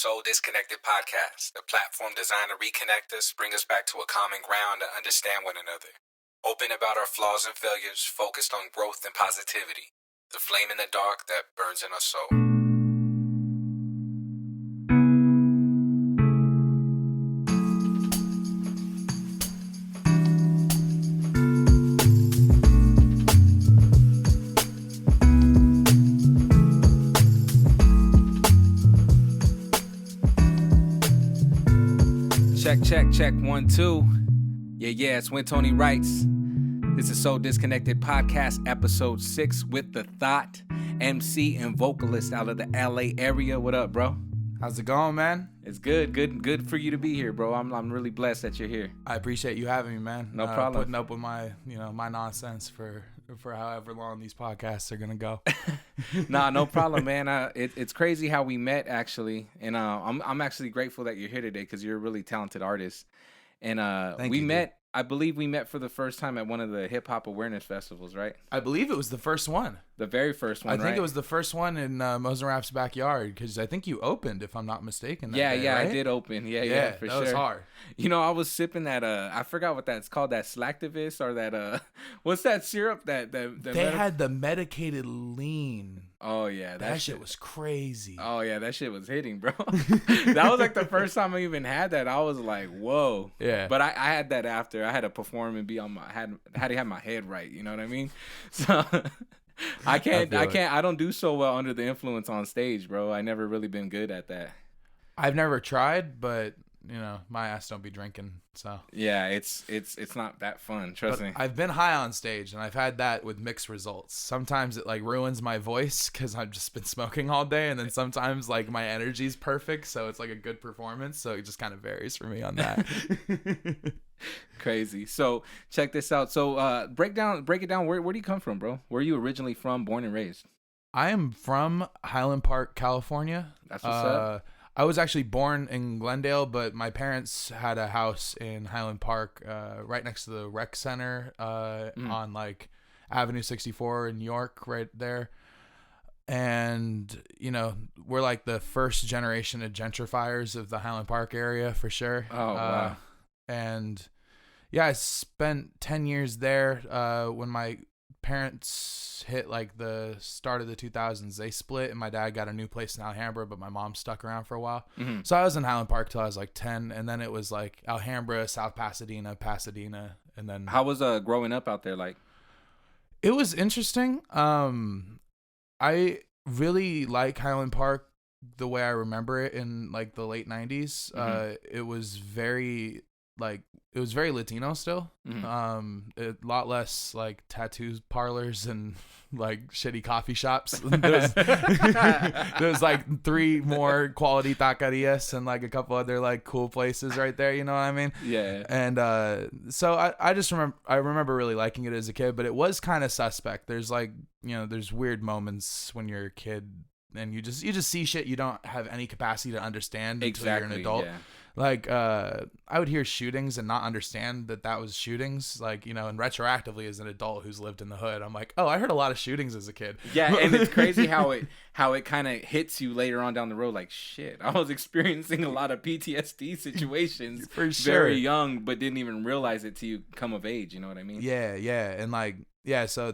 Soul Disconnected podcast, the platform designed to reconnect us, bring us back to a common ground to understand one another. Open about our flaws and failures, focused on growth and positivity. The flame in the dark that burns in our soul. Check, 1, 2. Yeah, it's when Tony writes. This is Soul Disconnected Podcast, episode 6 with The Thought, MC and vocalist out of the LA area. What up, bro? How's it going, man? It's good for you to be here, bro. I'm really blessed that you're here. I appreciate you having me, man. No problem. Putting up with my nonsense for however long these podcasts are gonna go. Nah, no problem, man. It's crazy how we met, actually, and I'm actually grateful that you're here today because you're a really talented artist. And we met. I believe we met for the first time at one of the hip hop awareness festivals, right? I believe it was the first one. The very first one, I think it was the first one in Mos and Rap's backyard because I think you opened, if I'm not mistaken. Yeah, right? I did open. Yeah, for sure. That was hard. You know, I was sipping that. I forgot what that's called. That Slactivist or that. What's that syrup? They had the medicated lean. Oh yeah, that shit was crazy. Oh yeah, that shit was hitting, bro. That was like the first time I even had that. I was like, whoa. Yeah. But I had that after. I had to perform and be on my had to have my head right. You know what I mean? So I don't do so well under the influence on stage, bro. I never really been good at that. I've never tried, but my ass don't be drinking, so yeah, it's not that fun. Trust me. I've been high on stage, and I've had that with mixed results. Sometimes it like ruins my voice because I've just been smoking all day, and then sometimes like my energy's perfect, so it's like a good performance. So it just kind of varies for me on that. Crazy. So check this out. So break it down. Where do you come from, bro? Where are you originally from, born and raised? I am from Highland Park, California. That's what's up. I was actually born in Glendale, but my parents had a house in Highland Park, right next to the rec center, on like Avenue 64 in New York, right there. And, we're like the first generation of gentrifiers of the Highland Park area for sure. Oh, wow. And yeah, I spent 10 years there. When my parents hit like the start of the 2000s, they split, and my dad got a new place in Alhambra, but my mom stuck around for a while. Mm-hmm. So I was in Highland Park till I was like 10, and then it was like Alhambra, South Pasadena, and then how was growing up out there like? It was interesting. I really like Highland Park the way I remember it in like the late 90s. Mm-hmm. It was very Latino still. Mm-hmm. A lot less like tattoo parlors and like shitty coffee shops. There's like 3 more quality taquerias and like a couple other like cool places right there. You know what I mean? Yeah. And so I remember really liking it as a kid, but it was kind of suspect. There's like there's weird moments when you're a kid and you just see shit you don't have any capacity to understand until you're an adult. Yeah. Like, I would hear shootings and not understand that was shootings. Like, and retroactively as an adult who's lived in the hood, I'm like, oh, I heard a lot of shootings as a kid. Yeah, and it's crazy how it kind of hits you later on down the road. Like, shit, I was experiencing a lot of PTSD situations for sure. Very young, but didn't even realize it till you come of age. You know what I mean? Yeah, and like, yeah, so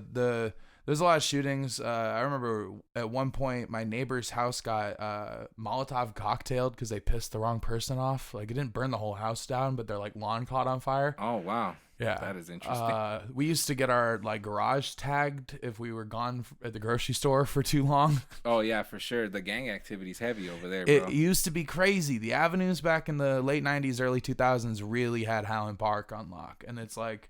there's a lot of shootings. I remember at one point my neighbor's house got Molotov cocktailed because they pissed the wrong person off. Like, it didn't burn the whole house down, but their like lawn caught on fire. Oh wow! Yeah, that is interesting. We used to get our like garage tagged if we were gone at the grocery store for too long. Oh yeah, for sure. The gang activity's heavy over there, bro. It used to be crazy. The avenues back in the late 90s, early 2000s really had Highland Park on lock, and it's like.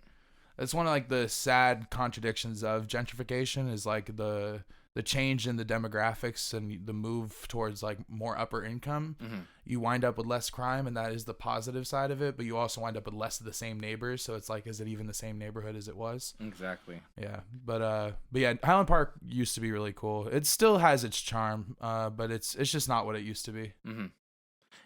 It's one of like the sad contradictions of gentrification is like the change in the demographics and the move towards like more upper income. Mm-hmm. You wind up with less crime, and that is the positive side of it, but you also wind up with less of the same neighbors. So it's like, is it even the same neighborhood as it was? Exactly. Yeah. But yeah, Highland Park used to be really cool. It still has its charm, but it's just not what it used to be. Mm-hmm.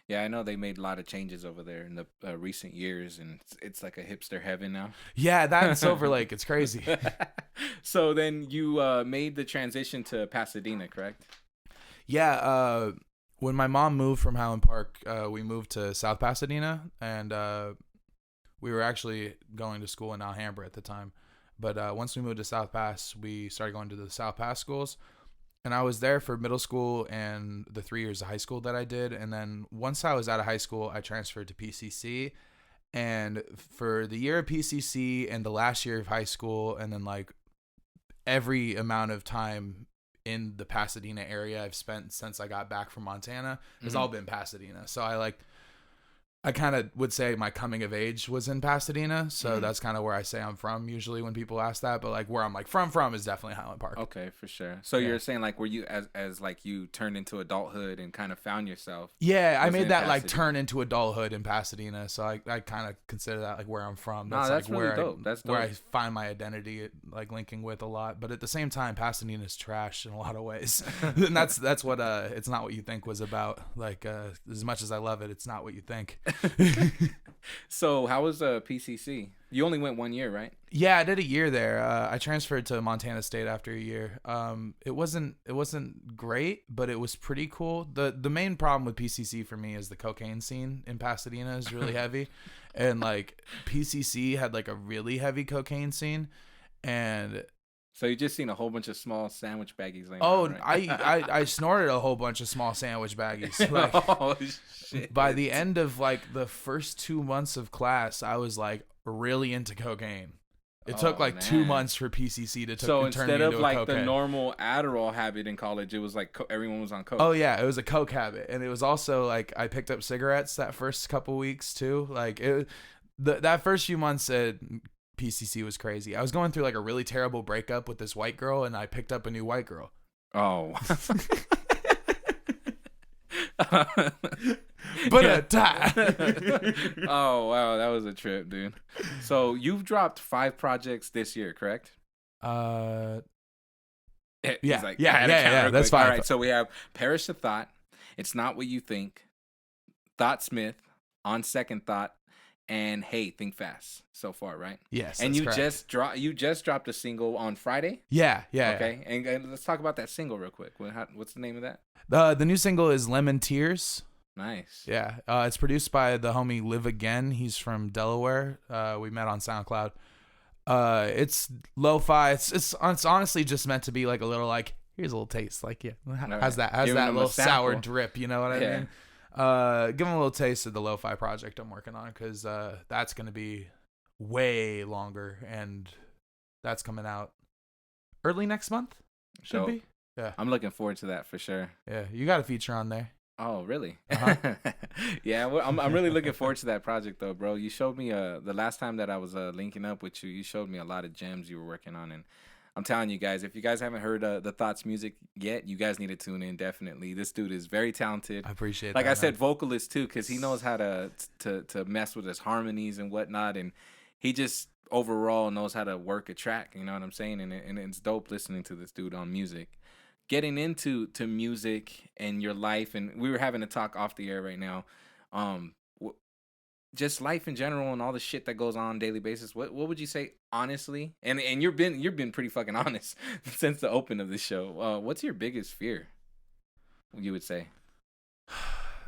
Yeah, I know they made a lot of changes over there in the recent years, and it's like a hipster heaven now. Yeah, that and Silver Lake, it's crazy. So then you made the transition to Pasadena, correct? Yeah, when my mom moved from Highland Park, we moved to South Pasadena, and we were actually going to school in Alhambra at the time. But once we moved to South Pass, we started going to the South Pass schools. And I was there for middle school and the 3 years of high school that I did. And then once I was out of high school, I transferred to PCC. And for the year of PCC and the last year of high school, and then like every amount of time in the Pasadena area I've spent since I got back from Montana has all been Pasadena. So I kind of would say my coming of age was in Pasadena. So that's kind of where I say I'm from usually when people ask that. But like where I'm like from is definitely Highland Park. Okay, for sure. So you're saying like were you as like you turned into adulthood and kind of found yourself? Yeah, I made that like turn into adulthood in Pasadena. So I kind of consider that like where I'm from. That's like really where dope. That's dope. where I find my identity like linking with a lot. But at the same time, Pasadena's trash in a lot of ways. And that's what It's Not What You Think was about. Like as much as I love it, it's not what you think. So how was PCC? You only went 1 year, right? Yeah, I did a year there. I transferred to Montana State after a year. It wasn't great, but it was pretty cool. The main problem with PCC for me is the cocaine scene in Pasadena is really heavy, and like PCC had like a really heavy cocaine scene, and so you just seen a whole bunch of small sandwich baggies laying around, right? I snorted a whole bunch of small sandwich baggies. Like, oh shit! By the end of like the first 2 months of class, I was like really into cocaine. It took like 2 months for PCC to turn me into a cokehead. So instead of like the normal Adderall habit in college, it was like everyone was on coke. Oh yeah, it was a coke habit, and it was also like I picked up cigarettes that first couple weeks too. Like that first few months at PCC was crazy. I was going through like a really terrible breakup with this white girl, and I picked up a new white girl. Oh. But a tie. Oh wow, that was a trip, dude. So you've dropped 5 projects this year, correct? Yeah. Yeah. That's fine. All right, so we have Perish the Thought, It's Not What You Think, Thoughtsmith, On Second Thought, and Hey, Think Fast. So far, right? Yes. And you just dropped a single on Friday. Yeah. Okay, and let's talk about that single real quick. What's the name of that? The new single is Lemon Tears. Nice. Yeah. It's produced by the homie Live Again. He's from Delaware. We met on SoundCloud. It's lo-fi. It's honestly just meant to be like a little like, here's a little taste. Like, yeah, has that little sour drip, you know what I mean? Give them a little taste of the lo-fi project I'm working on, because that's going to be way longer, and that's coming out early next month. Should be. Yeah. I'm looking forward to that for sure. Yeah. You got a feature on there. Oh, really? Uh-huh. Yeah, well, I'm really looking forward to that project, though, bro. You showed me the last time that I was linking up with you. You showed me a lot of gems you were working on, and I'm telling you guys, if you guys haven't heard the Thoughts music yet, you guys need to tune in. Definitely, this dude is very talented. I appreciate. Like I said, vocalist too, because he knows how to mess with his harmonies and whatnot, and he just overall knows how to work a track. You know what I'm saying? And it's dope listening to this dude on music. Getting into music and your life, and we were having a talk off the air right now, just life in general and all the shit that goes on a daily basis. What would you say honestly? And you've been pretty fucking honest since the open of this show. What's your biggest fear? You would say?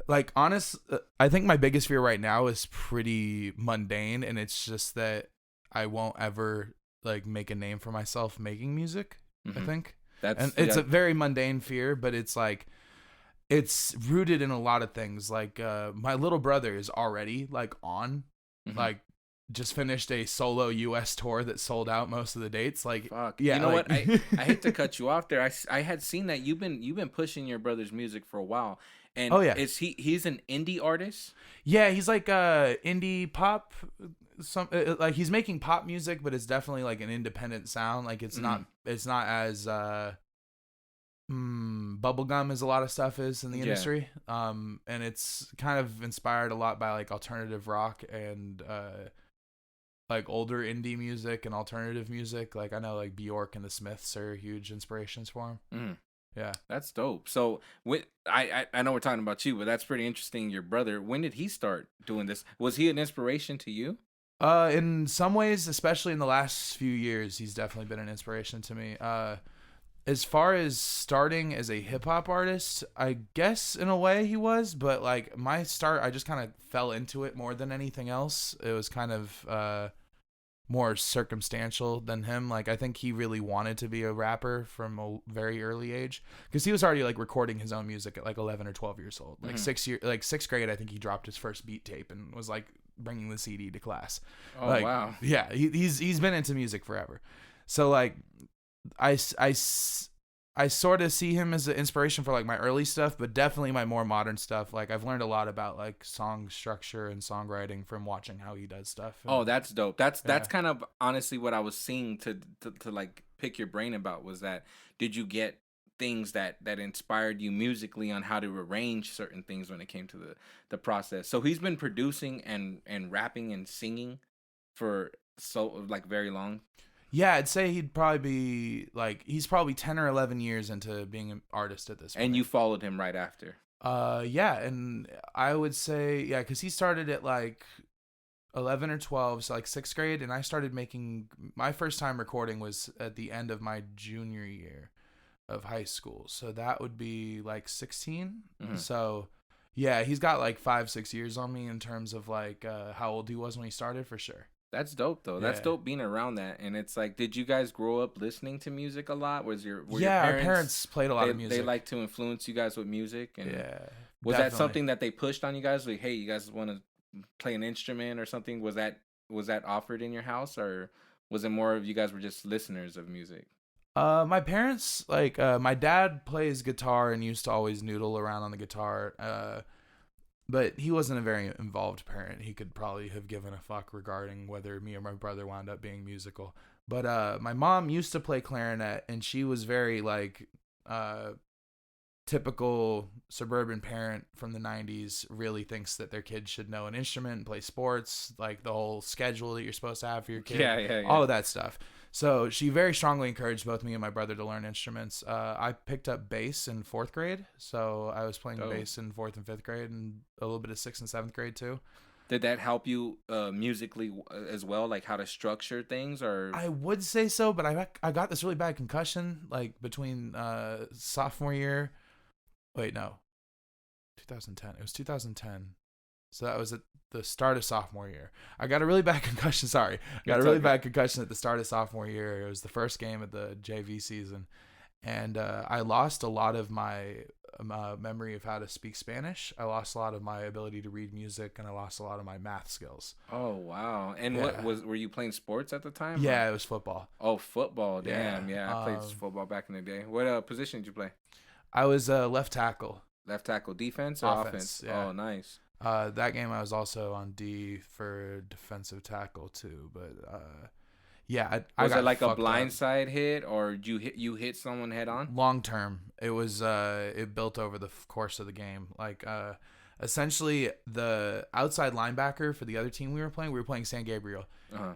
Like I think my biggest fear right now is pretty mundane, and it's just that I won't ever like make a name for myself making music. I think. It's a very mundane fear, but it's like it's rooted in a lot of things. Like my little brother is already like on, like just finished a solo U.S. tour that sold out most of the dates. Like, fuck. Yeah, you know what? I hate to cut you off there. I had seen that you've been pushing your brother's music for a while. And is he's an indie artist? Yeah, he's like indie pop. Like he's making pop music, but it's definitely like an independent sound. Like it's not as bubblegum as a lot of stuff is in the industry. And it's kind of inspired a lot by like alternative rock and like older indie music and alternative music. Like I know like Bjork and the Smiths are huge inspirations for him. Yeah, that's dope. So I know we're talking about you, but that's pretty interesting. Your brother, when did he start doing this? Was he an inspiration to you? In some ways, especially in the last few years, he's definitely been an inspiration to me. As far as starting as a hip hop artist, I guess in a way he was, but like my start, I just kind of fell into it more than anything else. It was kind of more circumstantial than him. Like I think he really wanted to be a rapper from a very early age because he was already like recording his own music at like 11 or 12 years old. Like sixth grade, I think he dropped his first beat tape and was like bringing the CD to class. Oh like, wow. Yeah, he's been into music forever. So like I sort of see him as an inspiration for like my early stuff, but definitely my more modern stuff. Like I've learned a lot about like song structure and songwriting from watching how he does stuff. And, oh, that's dope. That's kind of honestly what I was seeing to like pick your brain about was that did you get things that inspired you musically on how to arrange certain things when it came to the process. So he's been producing and rapping and singing for so like very long. Yeah, I'd say he'd probably be like he's probably 10 or 11 years into being an artist at this point. And you followed him right after. Yeah, and I would say yeah, cuz he started at like 11 or 12, so like 6th grade, and I started making my first time recording was at the end of my junior year of high school. So that would be like 16. Mm-hmm. So yeah, he's got like 5-6 years on me in terms of like how old he was when he started for sure. That's dope though. That's dope being around that. And it's like, did you guys grow up listening to music a lot? Were your our parents played a lot of music. They like to influence you guys with music. And yeah. Was that something that they pushed on you guys? Like, hey, you guys want to play an instrument or something? Was that offered in your house, or was it more of you guys were just listeners of music? My parents like my dad plays guitar and used to always noodle around on the guitar. But he wasn't a very involved parent. He could probably have given a fuck regarding whether me or my brother wound up being musical. But my mom used to play clarinet, and she was very like typical suburban parent from the 90s, really thinks that their kids should know an instrument and play sports, like the whole schedule that you're supposed to have for your kid. Yeah. All of that stuff. So she very strongly encouraged both me and my brother to learn instruments. I picked up bass in 4th grade. So I was playing bass in 4th and 5th grade and a little bit of 6th and 7th grade too. Did that help you musically as well? Like how to structure things? Or I would say so, but I got this really bad concussion like between sophomore year. Wait, no. 2010. It was 2010. So that was at the start of sophomore year. I got a really bad concussion. Sorry. I got a really bad concussion at the start of sophomore year. It was the first game of the JV season. And I lost a lot of my memory of how to speak Spanish. I lost a lot of my ability to read music, and I lost a lot of my math skills. Oh, wow. And were you playing sports at the time? Yeah, it was football. Oh, football. Damn. Yeah, I played football back in the day. What position did you play? I was left tackle. Left tackle, defense or offense? Yeah. Oh, nice. That game I was also on D for defensive tackle too, but yeah, I got it like a blindside hit, or you hit someone head on? Long term, it was it built over the course of the game. Like essentially the outside linebacker for the other team we were playing San Gabriel,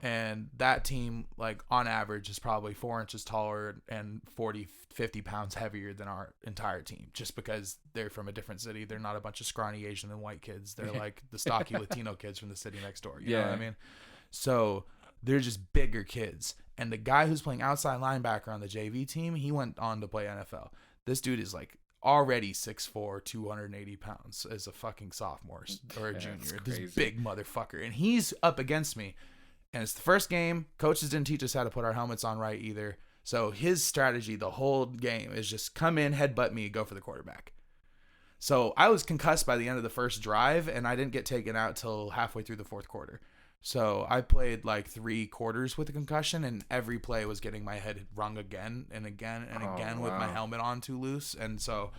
and that team like on average is probably 4 inches taller and 50 pounds heavier than our entire team, just because they're from a different city. They're not a bunch of scrawny Asian and white kids. They're like the stocky Latino kids from the city next door. You know what I mean? So they're just bigger kids. And the guy who's playing outside linebacker on the JV team, he went on to play NFL. This dude is like already 6'4", 280 pounds as a fucking sophomore or a junior. This big motherfucker. And he's up against me. And it's the first game. Coaches didn't teach us how to put our helmets on right either. So his strategy the whole game is just come in, headbutt me, go for the quarterback. So I was concussed by the end of the first drive, and I didn't get taken out till halfway through the 4th quarter. So I played like 3 quarters with a concussion, and every play was getting my head rung again and again and again with my helmet on too loose. And so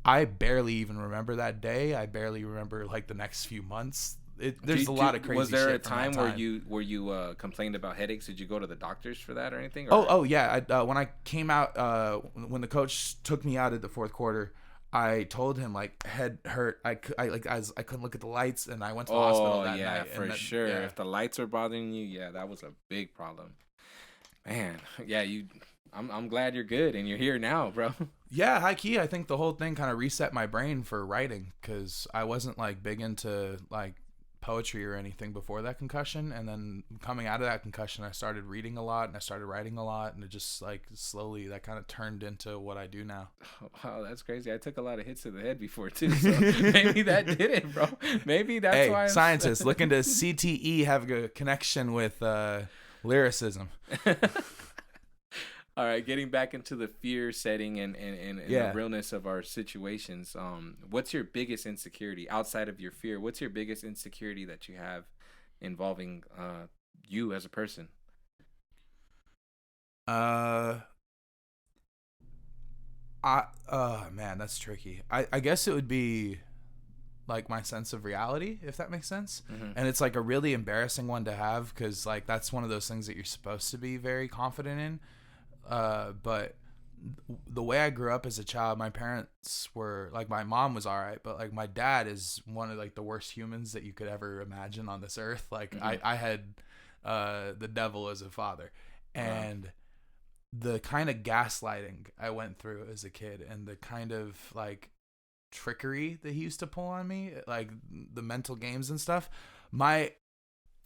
I barely even remember that day. I barely remember like the next few months. There's a lot of crazy shit. Was there a time where you complained about headaches? Did you go to the doctors for that or anything? Oh yeah. When I came out, when the coach took me out at the 4th quarter, I told him like head hurt. I couldn't look at the lights, and I went to the hospital that night. For sure. Yeah. If the lights are bothering you, that was a big problem. Man, yeah, I'm glad you're good and you're here now, bro. Yeah, high key. I think the whole thing kind of reset my brain for writing, because I wasn't like big into like poetry or anything before that concussion, and then coming out of that concussion, I started reading a lot and I started writing a lot, and it just like slowly that kind of turned into what I do now. Oh, wow, that's crazy. I took a lot of hits to the head before too, so maybe that did it, bro. Maybe that's why scientists look into CTE have a connection with lyricism. All right, getting back into the fear setting and the realness of our situations. What's your biggest insecurity outside of your fear? What's your biggest insecurity that you have involving you as a person? Man, that's tricky. I guess it would be like my sense of reality, if that makes sense. Mm-hmm. And it's like a really embarrassing one to have, because like that's one of those things that you're supposed to be very confident in. But the way I grew up as a child, my parents were like, my mom was all right, but like my dad is one of like the worst humans that you could ever imagine on this earth. Like mm-hmm. I had the devil as a father, and the kind of gaslighting I went through as a kid, and the kind of like trickery that he used to pull on me, like the mental games and stuff, my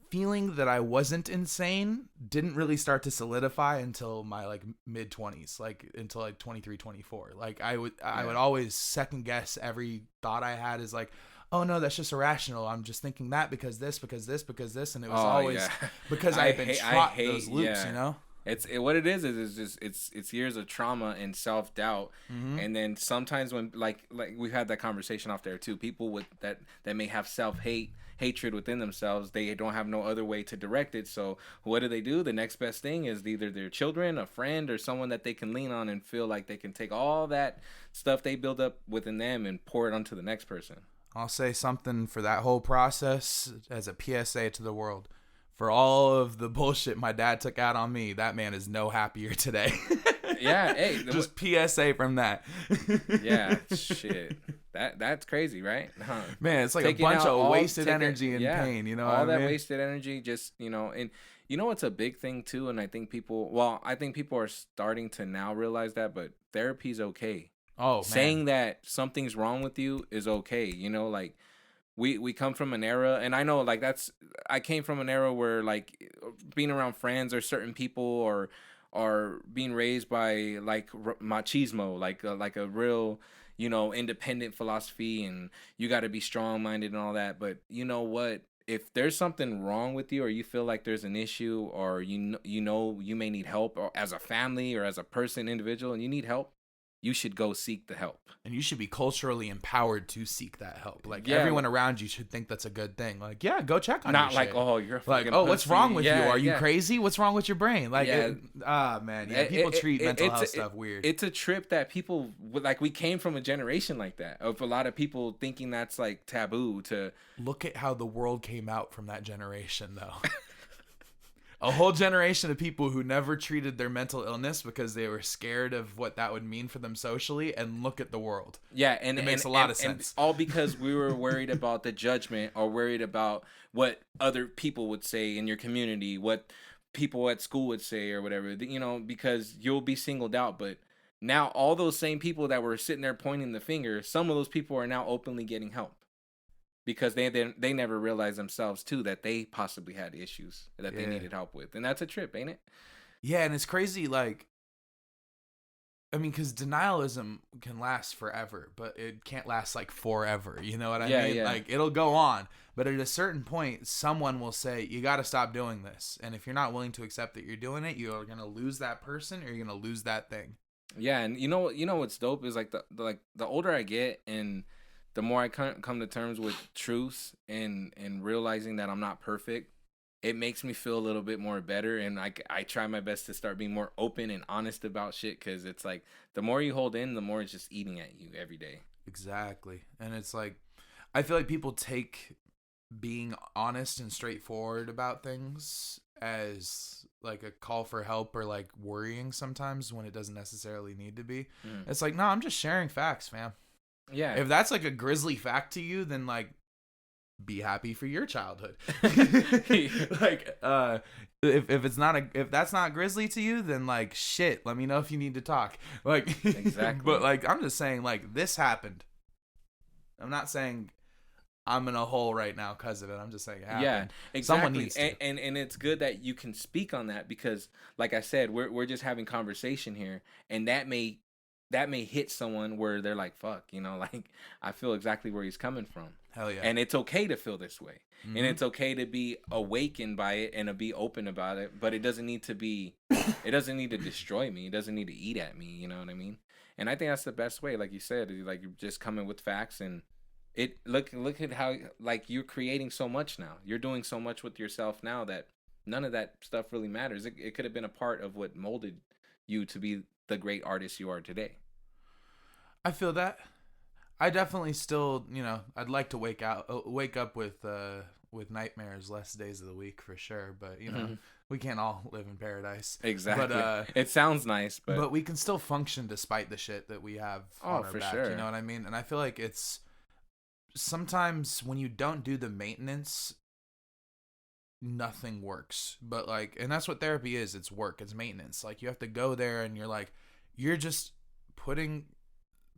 feeling that I wasn't insane didn't really start to solidify until my like mid 20s, like until like 23, 24. Like I would always second guess every thought I had is like, oh no, that's just irrational. I'm just thinking that because this, and it was always because I've been taught those loops, you know? What it is just it's years of trauma and self-doubt. Mm-hmm. And then sometimes when like we've had that conversation off there too, people with that may have hatred within themselves, they don't have no other way to direct it. So what do? The next best thing is either their children, a friend, or someone that they can lean on and feel like they can take all that stuff they build up within them and pour it onto the next person. I'll say something for that whole process as a PSA to the world. For all of the bullshit my dad took out on me, that man is no happier today. Yeah, hey. Just PSA from that. Yeah, shit. That's crazy, right? Huh. Man, it's like taking a bunch of wasted energy and pain, you know all that wasted energy, just, you know, and you know what's a big thing too, and I think people are starting to now realize that, but therapy's okay. Oh, man. Saying that something's wrong with you is okay, you know, like we come from an era, and I know like I came from an era where like being around friends or certain people or being raised by like machismo, like a real, you know, independent philosophy, and you got to be strong-minded and all that. But you know what? If there's something wrong with you, or you feel like there's an issue, or you know you may need help, or as a family or as a person, individual, and you need help, you should go seek the help. And you should be culturally empowered to seek that help. Like, everyone around you should think that's a good thing. Like, go check on not your like, shit. Oh, you're like, oh, what's wrong with you? Are you crazy? What's wrong with your brain? Like, people treat mental health stuff weird. It's a trip that people, like, we came from a generation like that, of a lot of people thinking that's like taboo to. Look at how the world came out from that generation, though. A whole generation of people who never treated their mental illness because they were scared of what that would mean for them socially, and look at the world. Yeah, and it makes a lot of sense. All because we were worried about the judgment, or worried about what other people would say in your community, what people at school would say, or whatever, you know, because you'll be singled out. But now all those same people that were sitting there pointing the finger, some of those people are now openly getting help. Because they never realized themselves too that they possibly had issues that they needed help with, and that's a trip, ain't it? Yeah, and it's crazy. Like, I mean, because denialism can last forever, but it can't last like forever. You know what I mean? Yeah. Like, it'll go on, but at a certain point, someone will say, "You got to stop doing this." And if you're not willing to accept that you're doing it, you're gonna lose that person, or you're gonna lose that thing. Yeah, and you know what's dope is like the older I get, and the more I come to terms with truth and realizing that I'm not perfect, it makes me feel a little bit more better. And I try my best to start being more open and honest about shit, because it's like the more you hold in, the more it's just eating at you every day. Exactly. And it's like, I feel like people take being honest and straightforward about things as like a call for help, or like worrying sometimes when it doesn't necessarily need to be. It's like, no, I'm just sharing facts, fam. Yeah. If that's like a grisly fact to you, then like be happy for your childhood. Like if that's not grisly to you, then like shit, let me know if you need to talk. Like exactly. But like I'm just saying, like, this happened. I'm not saying I'm in a hole right now because of it. I'm just saying it happened. Yeah, exactly. Someone needs to. And it's good that you can speak on that because, like I said, we're just having conversation here, and that may hit someone where they're like, "Fuck," like I feel exactly where he's coming from. Hell yeah. And it's okay to feel this way, and it's okay to be awakened by it and to be open about it. But it doesn't need to be. It doesn't need to destroy me. It doesn't need to eat at me. You know what I mean? And I think that's the best way, like you said, like you're just coming with facts and. Look at how like you're creating so much now. You're doing so much with yourself now that none of that stuff really matters. It could have been a part of what molded you to be the great artist you are today. I feel that. I definitely still, I'd like to wake up with nightmares less days of the week for sure. But we can't all live in paradise. Exactly. But it sounds nice, but we can still function despite the shit that we have on our back. Sure. You know what I mean? And I feel like it's. Sometimes when you don't do the maintenance, nothing works. But and that's what therapy is. It's work. It's maintenance. Like you have to go there and you're just putting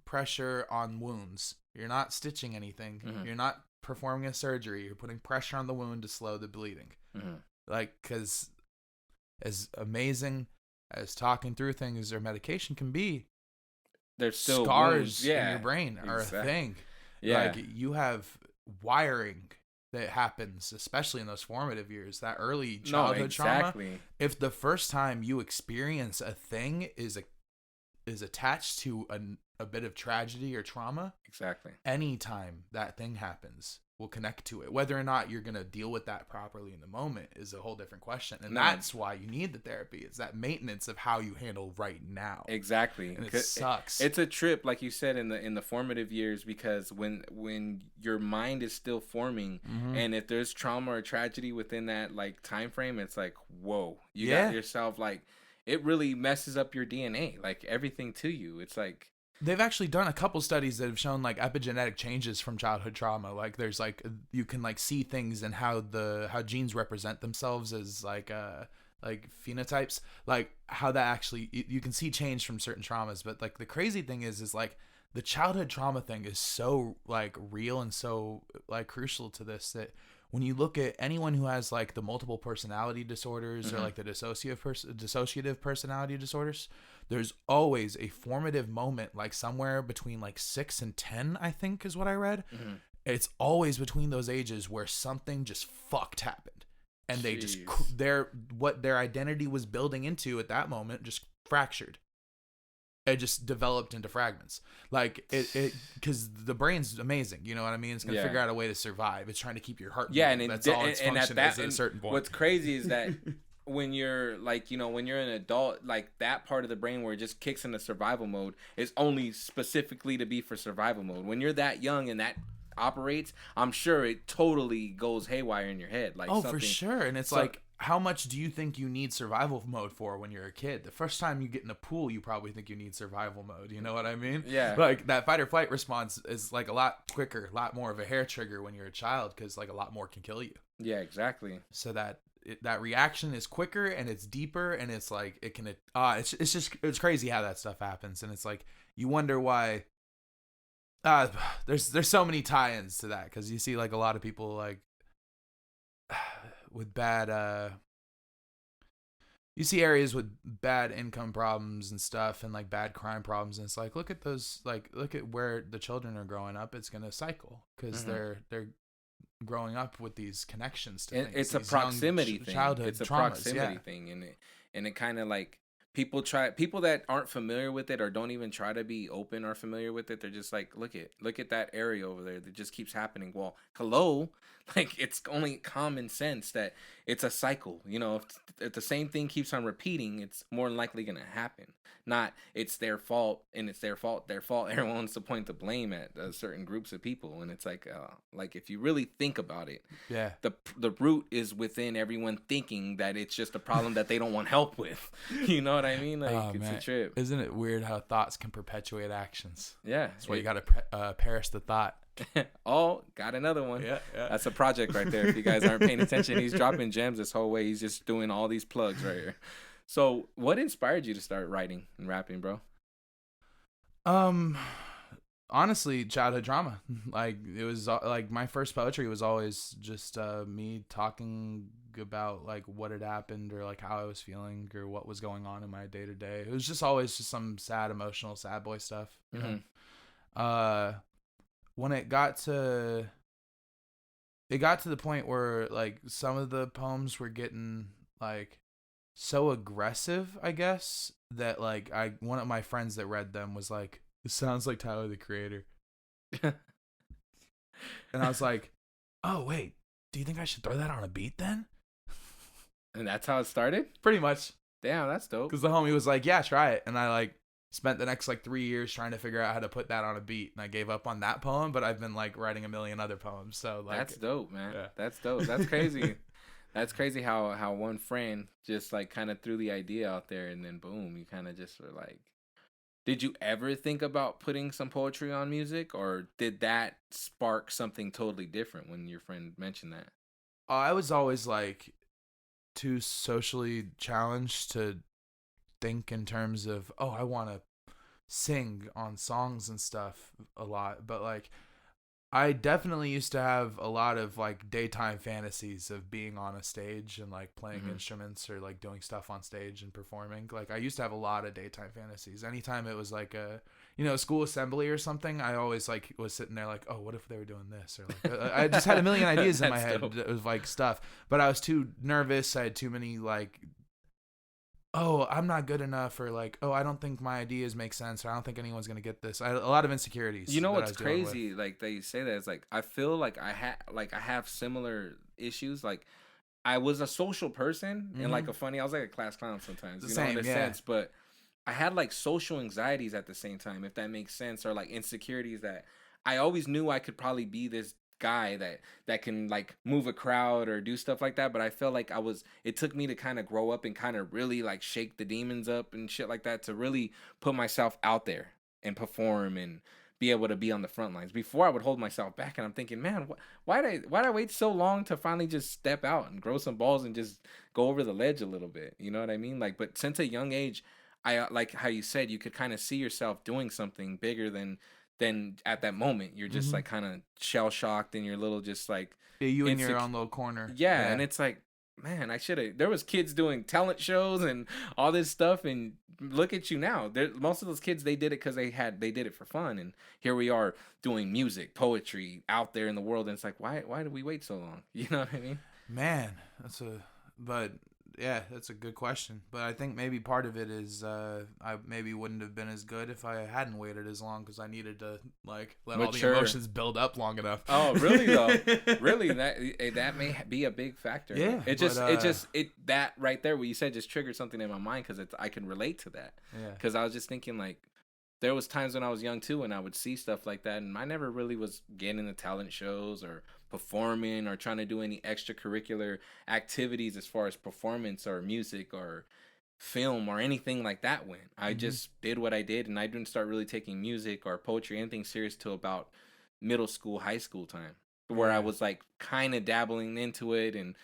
pressure on wounds. You're not stitching anything. You're not performing a surgery. You're putting pressure on the wound to slow the bleeding. Because as amazing as talking through things or medication can be, there's still scars in your brain are a thing. Yeah. You have wiring that happens, especially in those formative years, that early childhood trauma. If the first time you experience a thing is attached to a bit of tragedy or trauma, anytime that thing happens will connect to it. Whether or not you're going to deal with that properly in the moment is a whole different question. And that's why you need the therapy. It's that maintenance of how you handle right now. Exactly. And it sucks. It's a trip, like you said, in the formative years, because when your mind is still forming and if there's trauma or tragedy within that time frame, it's like, whoa, you got yourself it really messes up your DNA, everything to you. It's like, they've actually done a couple studies that have shown epigenetic changes from childhood trauma. There's you can see things and how genes represent themselves as phenotypes, how that actually you can see change from certain traumas. But the crazy thing is the childhood trauma thing is so real and so crucial to this that when you look at anyone who has the multiple personality disorders or the dissociative personality disorders, there's always a formative moment, somewhere between 6 and 10, I think is what I read. It's always between those ages where something just fucked happened. And they just, what their identity was building into at that moment just fractured. It just developed into fragments. Because the brain's amazing. You know what I mean? It's going to figure out a way to survive. It's trying to keep your heart moving. Yeah, and that's all its function is at a certain point. What's crazy is that when you're when you're an adult, that part of the brain where it just kicks into survival mode is only specifically to be for survival mode. When you're that young and that operates, I'm sure it totally goes haywire in your head. For sure. And it's how much do you think you need survival mode for when you're a kid? The first time you get in a pool, you probably think you need survival mode. You know what I mean? Yeah. That fight or flight response is a lot quicker, a lot more of a hair trigger when you're a child because a lot more can kill you. Yeah, exactly. So that reaction is quicker and it's deeper and it's it can it's crazy how that stuff happens. And it's you wonder why there's so many tie-ins to that because you see a lot of people with bad you see areas with bad income problems and stuff and bad crime problems, and it's look at those look at where the children are growing up. It's gonna cycle because they're growing up with these connections to things. It's a proximity thing. Childhood it's a traumas, proximity thing, and it kind of people that aren't familiar with it or don't even try to be open or familiar with it. They're just look at that area over there that just keeps happening. Well, hello, it's only common sense that it's a cycle. If the same thing keeps on repeating, it's more than likely going to happen. Not it's their fault and it's their fault. Everyone wants to point the blame at certain groups of people, and it's if you really think about it, the root is within everyone thinking that it's just a problem that they don't want help with. You know what I mean? It's a trip. Isn't it weird how thoughts can perpetuate actions? Yeah, that's why you got to perish the thought. Oh, got another one. Yeah. That's a project right there. If you guys aren't paying attention, he's dropping gems this whole way. He's just doing all these plugs right here. So, what inspired you to start writing and rapping, bro? honestly, childhood drama. Like it was like my first poetry was always just me talking about like what had happened or like how I was feeling or what was going on in my day to day. It was just always just some sad, emotional, sad boy stuff. You know? When it got to the point where like some of the poems were getting like so aggressive, I guess, that like one of my friends that read them was like, "It sounds like Tyler the Creator." And I was like, "Oh wait, do you think I should throw that on a beat then?" And that's how it started? Pretty much. Damn, that's dope. Because the homie was like, "Yeah, try it," and I like spent the next like 3 years trying to figure out how to put that on a beat, and I gave up on that poem. But I've been like writing a million other poems, so like that's dope, man. Yeah. That's dope. That's crazy. That's crazy how one friend just like kind of threw the idea out there, and then boom, you kind of just were like, did you ever think about putting some poetry on music, or did that spark something totally different when your friend mentioned that? I was always like too socially challenged to think in terms of, oh, I want to sing on songs and stuff a lot, but like I definitely used to have a lot of like daytime fantasies of being on a stage and like playing instruments or like doing stuff on stage and performing. Like I used to have a lot of daytime fantasies. Anytime it was like a, school assembly or something, I always like was sitting there like, oh, what if they were doing this? Or like, I just had a million ideas in my head of like stuff, but I was too nervous. I had too many like, oh, I'm not good enough, or like, oh, I don't think my ideas make sense, or I don't think anyone's gonna get this. I had a lot of insecurities. You know what's crazy? Like they say that it's like I feel like I have similar issues. Like I was a social person and like I was like a class clown sometimes, in a sense, but I had like social anxieties at the same time, if that makes sense, or like insecurities that I always knew I could probably be this guy that can like move a crowd or do stuff like that, but I felt like it took me to kind of grow up and kind of really like shake the demons up and shit like that to really put myself out there and perform and be able to be on the front lines. Before I would hold myself back, and I'm thinking, man, why'd I wait so long to finally just step out and grow some balls and just go over the ledge a little bit? You know what I mean? Like, but since a young age, I like how you said you could kind of see yourself doing something bigger than at that moment. You're just like kind of shell shocked and you're little just like you in your own little corner. Yeah, and it's like, man, there was kids doing talent shows and all this stuff, and look at you now. Most of those kids, they did it because they did it for fun, and here we are doing music, poetry out there in the world, and it's like, why did we wait so long? You know what I mean? Man, yeah, that's a good question. But I think maybe part of it is I maybe wouldn't have been as good if I hadn't waited as long, because I needed to like let all the emotions build up long enough. Oh, really though? Really, that may be a big factor. Yeah, that right there, what you said, just triggered something in my mind, because I can relate to that. Yeah. Because I was just thinking like, there was times when I was young too, and I would see stuff like that, and I never really was getting the talent shows or performing or trying to do any extracurricular activities as far as performance or music or film or anything like that went. I just did what I did, and I didn't start really taking music or poetry, anything serious, till about middle school, high school time, where I was like kind of dabbling into it and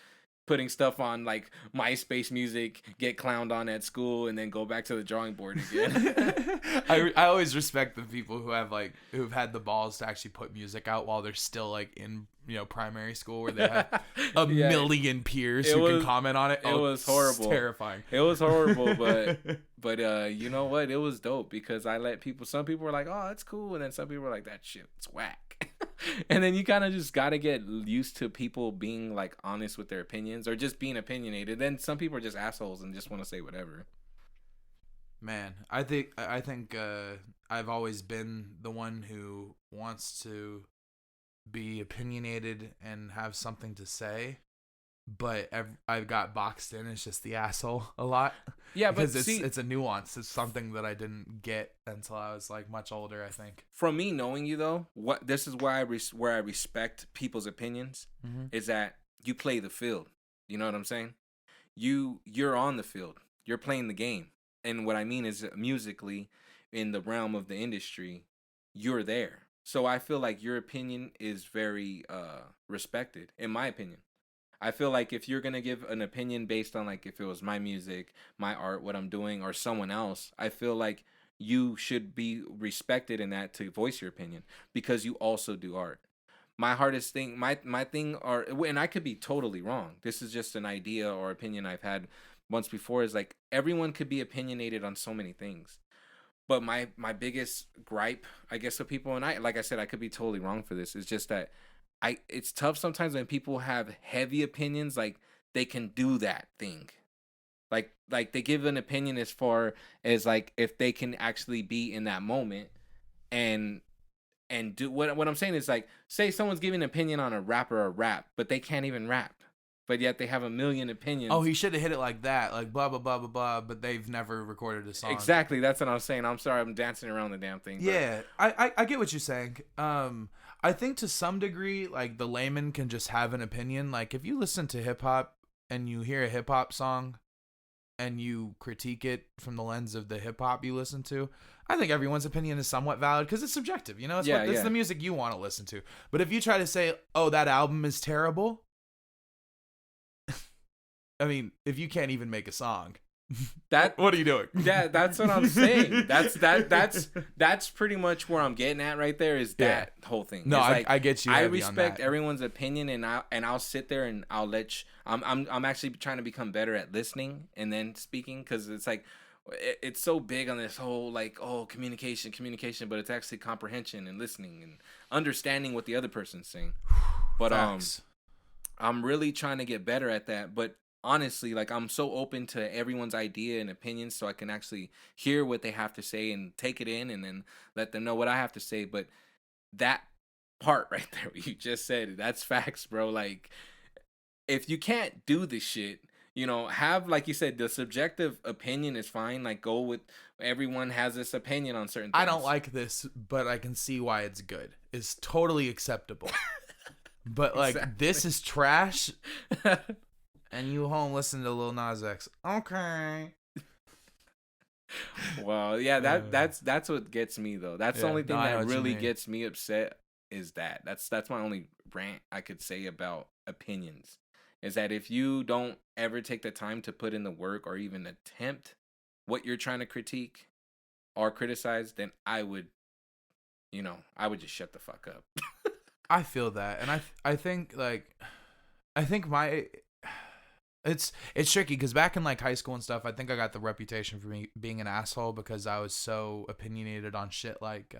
putting stuff on like MySpace music, get clowned on at school, and then go back to the drawing board again. I always respect the people who've had the balls to actually put music out while they're still like in primary school, where they have a million peers who can comment on it. It was horrible. Terrifying. It was horrible, but you know what? It was dope, because I let some people were like, oh, that's cool, and then some people were like, that shit's whack. And then you kind of just got to get used to people being like honest with their opinions, or just being opinionated. Then some people are just assholes and just want to say whatever. Man, I think I've always been the one who wants to be opinionated and have something to say, but I've got boxed in as just the asshole a lot. Yeah, because it's a nuance. It's something that I didn't get until I was like much older, I think. From me knowing you though, this is where I respect people's opinions, is that you play the field. You know what I'm saying? You're on the field. You're playing the game. And what I mean is, musically, in the realm of the industry, you're there. So I feel like your opinion is very respected, in my opinion. I feel like if you're going to give an opinion based on like if it was my music, my art, what I'm doing, or someone else, I feel like you should be respected in that to voice your opinion because you also do art. My hardest thing, my thing are, and I could be totally wrong. This is just an idea or opinion I've had once before, is like everyone could be opinionated on so many things. But my biggest gripe, I guess, with people, and I, like I said, I could be totally wrong for this, is just that it's tough sometimes when people have heavy opinions, like they can do that thing. Like they give an opinion as far as like if they can actually be in that moment and do what I'm saying is like, say someone's giving an opinion on a rapper or rap, but they can't even rap. But yet they have a million opinions. Oh, he should have hit it like that, like blah blah blah blah blah. But they've never recorded a song. Exactly, that's what I'm saying. I'm sorry, I'm dancing around the damn thing. Yeah, I get what you're saying. I think to some degree, like the layman can just have an opinion. Like if you listen to hip hop and you hear a hip hop song, and you critique it from the lens of the hip hop you listen to, I think everyone's opinion is somewhat valid because it's subjective. You know, it's the music you want to listen to. But if you try to say, "Oh, that album is terrible," I mean, if you can't even make a song, what are you doing? Yeah, that's what I'm saying. That's pretty much where I'm getting at right there. Is that whole thing? No, I get you. I respect everyone's opinion, and I'll sit there and I'll let you. I'm actually trying to become better at listening and then speaking, because it's like it's so big on this whole like, oh, communication, but it's actually comprehension and listening and understanding what the other person's saying. But Facts. I'm really trying to get better at that. But honestly, like, I'm so open to everyone's idea and opinions, so I can actually hear what they have to say and take it in and then let them know what I have to say. But that part right there, what you just said, that's facts, bro. Like, if you can't do this shit, you know, have, like you said, the subjective opinion is fine. Like, go with, everyone has this opinion on certain things. I don't like this, but I can see why it's good. It's totally acceptable. But like, exactly. This is trash. And you home listen to Lil Nas X. Okay. Well, yeah, that's what gets me though. That's the only thing that really gets me upset, is that's my only rant I could say about opinions. Is that if you don't ever take the time to put in the work or even attempt what you're trying to critique or criticize, then I would just shut the fuck up. I feel that, and I think my. It's tricky because back in like high school and stuff, I think I got the reputation for being an asshole because I was so opinionated on shit like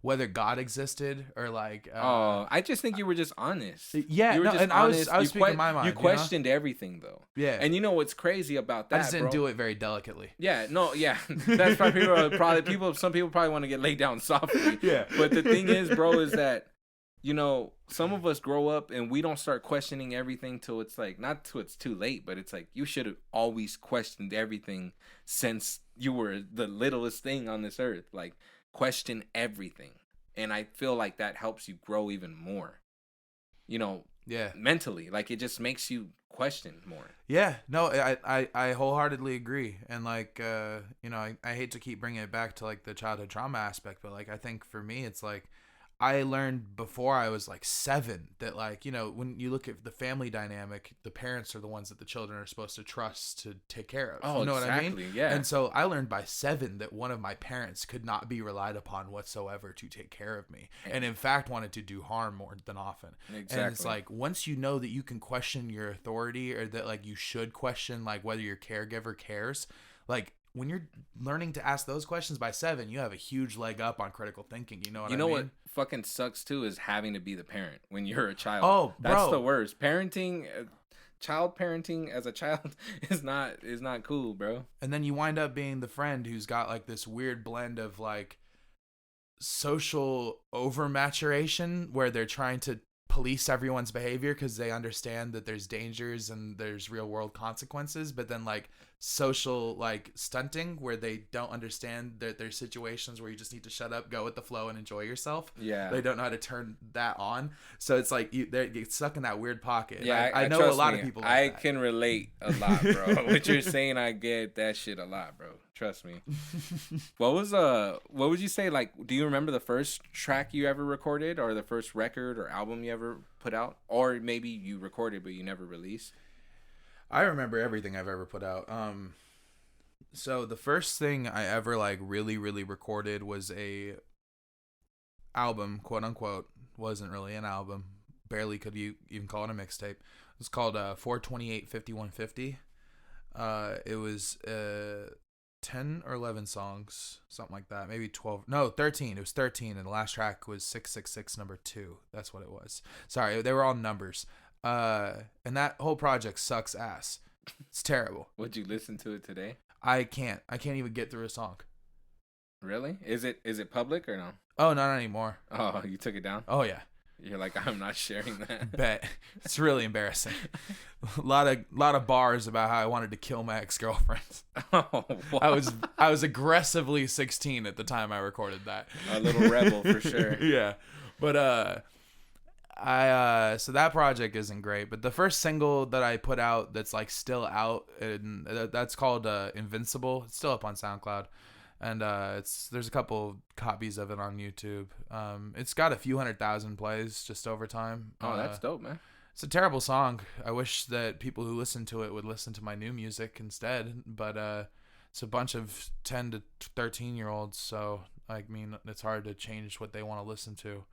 whether God existed or like. I just think you were just honest. Yeah, you were just and honest. I was speaking my mind. You questioned everything though. Yeah, and you know what's crazy about that? I just didn't do it very delicately. Yeah, no, yeah, that's probably some people probably want to get laid down softly. Yeah, but the thing is, bro, is that, you know, some of us grow up and we don't start questioning everything till it's like, not till it's too late, but it's like you should have always questioned everything since you were the littlest thing on this earth. Like, question everything. And I feel like that helps you grow even more, you know, mentally. Like, it just makes you question more. Yeah, no, I wholeheartedly agree. And like, you know, I hate to keep bringing it back to like the childhood trauma aspect, but like, I think for me, it's like, I learned before I was like 7 that, like, you know, when you look at the family dynamic, the parents are the ones that the children are supposed to trust to take care of. Oh, you know exactly, what I mean? Yeah. And so I learned by 7 that one of my parents could not be relied upon whatsoever to take care of me. And in fact, wanted to do harm more than often. Exactly. And it's like, once you know that you can question your authority, or that like you should question like whether your caregiver cares, like, when you're learning to ask those questions by 7, you have a huge leg up on critical thinking. You know what I mean? What fucking sucks too is having to be the parent when you're a child. Oh, that's the worst. Parenting, child parenting as a child is not cool, bro. And then you wind up being the friend who's got like this weird blend of like social over maturation, where they're trying to police everyone's behavior because they understand that there's dangers and there's real world consequences, but then like social like stunting, where they don't understand that there's situations where you just need to shut up, go with the flow, and enjoy yourself. Yeah, they don't know how to turn that on, so it's like you get stuck in that weird pocket. Yeah, I know a lot of people like I can relate a lot, bro. What you're saying, I get that shit a lot, bro. Trust me. What would you say, like, do you remember the first track you ever recorded, or the first record or album you ever put out, or maybe you recorded but you never released? I remember everything I've ever put out. So the first thing I ever like really recorded was a album, quote unquote. Wasn't really an album. Barely could you even call it a mixtape. It was called 428 5150. It was 10 or 11 songs, something like that. Maybe 12. No, 13. It was 13, and the last track was 666 number 2. That's what it was. Sorry, they were all numbers. And that whole project sucks ass. It's terrible. Would you listen to it today? I can't even get through a song. Really? Is it public or no? Oh, not anymore. Oh, you took it down? Oh yeah. You're like, I'm not sharing that. Bet. It's really embarrassing. A lot of bars about how I wanted to kill my ex-girlfriends. Oh, wow. I was aggressively 16 at the time I recorded that. A little rebel for sure. Yeah. But so that project isn't great, but the first single that I put out that's like still out, and that's called Invincible. It's still up on SoundCloud. And there's a couple copies of it on YouTube. It's got a few 100,000 plays just over time. Oh, that's dope, man. It's a terrible song. I wish that people who listen to it would listen to my new music instead. But it's a bunch of 10 to 13-year-olds, so I mean, it's hard to change what they want to listen to.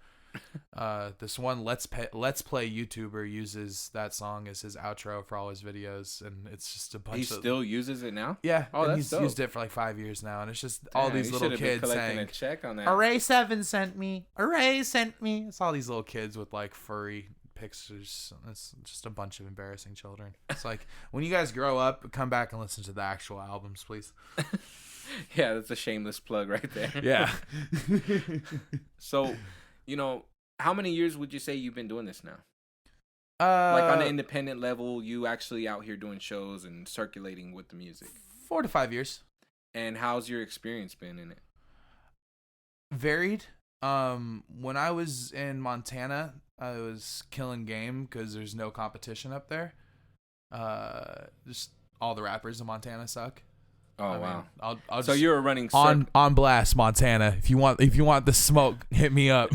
This one Let's Play YouTuber uses that song as his outro for all his videos, and it's just a bunch he still uses it now? Yeah. Oh, that's he's dope. used it for like 5 years now, and it's just all these little kids saying, a check on that. Array 7 sent me. Array sent me. It's all these little kids with like furry pictures. It's just a bunch of embarrassing children. It's like, when you guys grow up, come back and listen to the actual albums, please. Yeah, that's a shameless plug right there. Yeah. So, how many years would you say you've been doing this now? Like on an independent level, you actually out here doing shows and circulating with the music? 4 to 5 years. And how's your experience been in it? Varied. When I was in Montana, I was killing game because there's no competition up there. Just all the rappers in Montana suck. Oh, wow. I'll so you were running on blast, Montana. If you want the smoke, hit me up.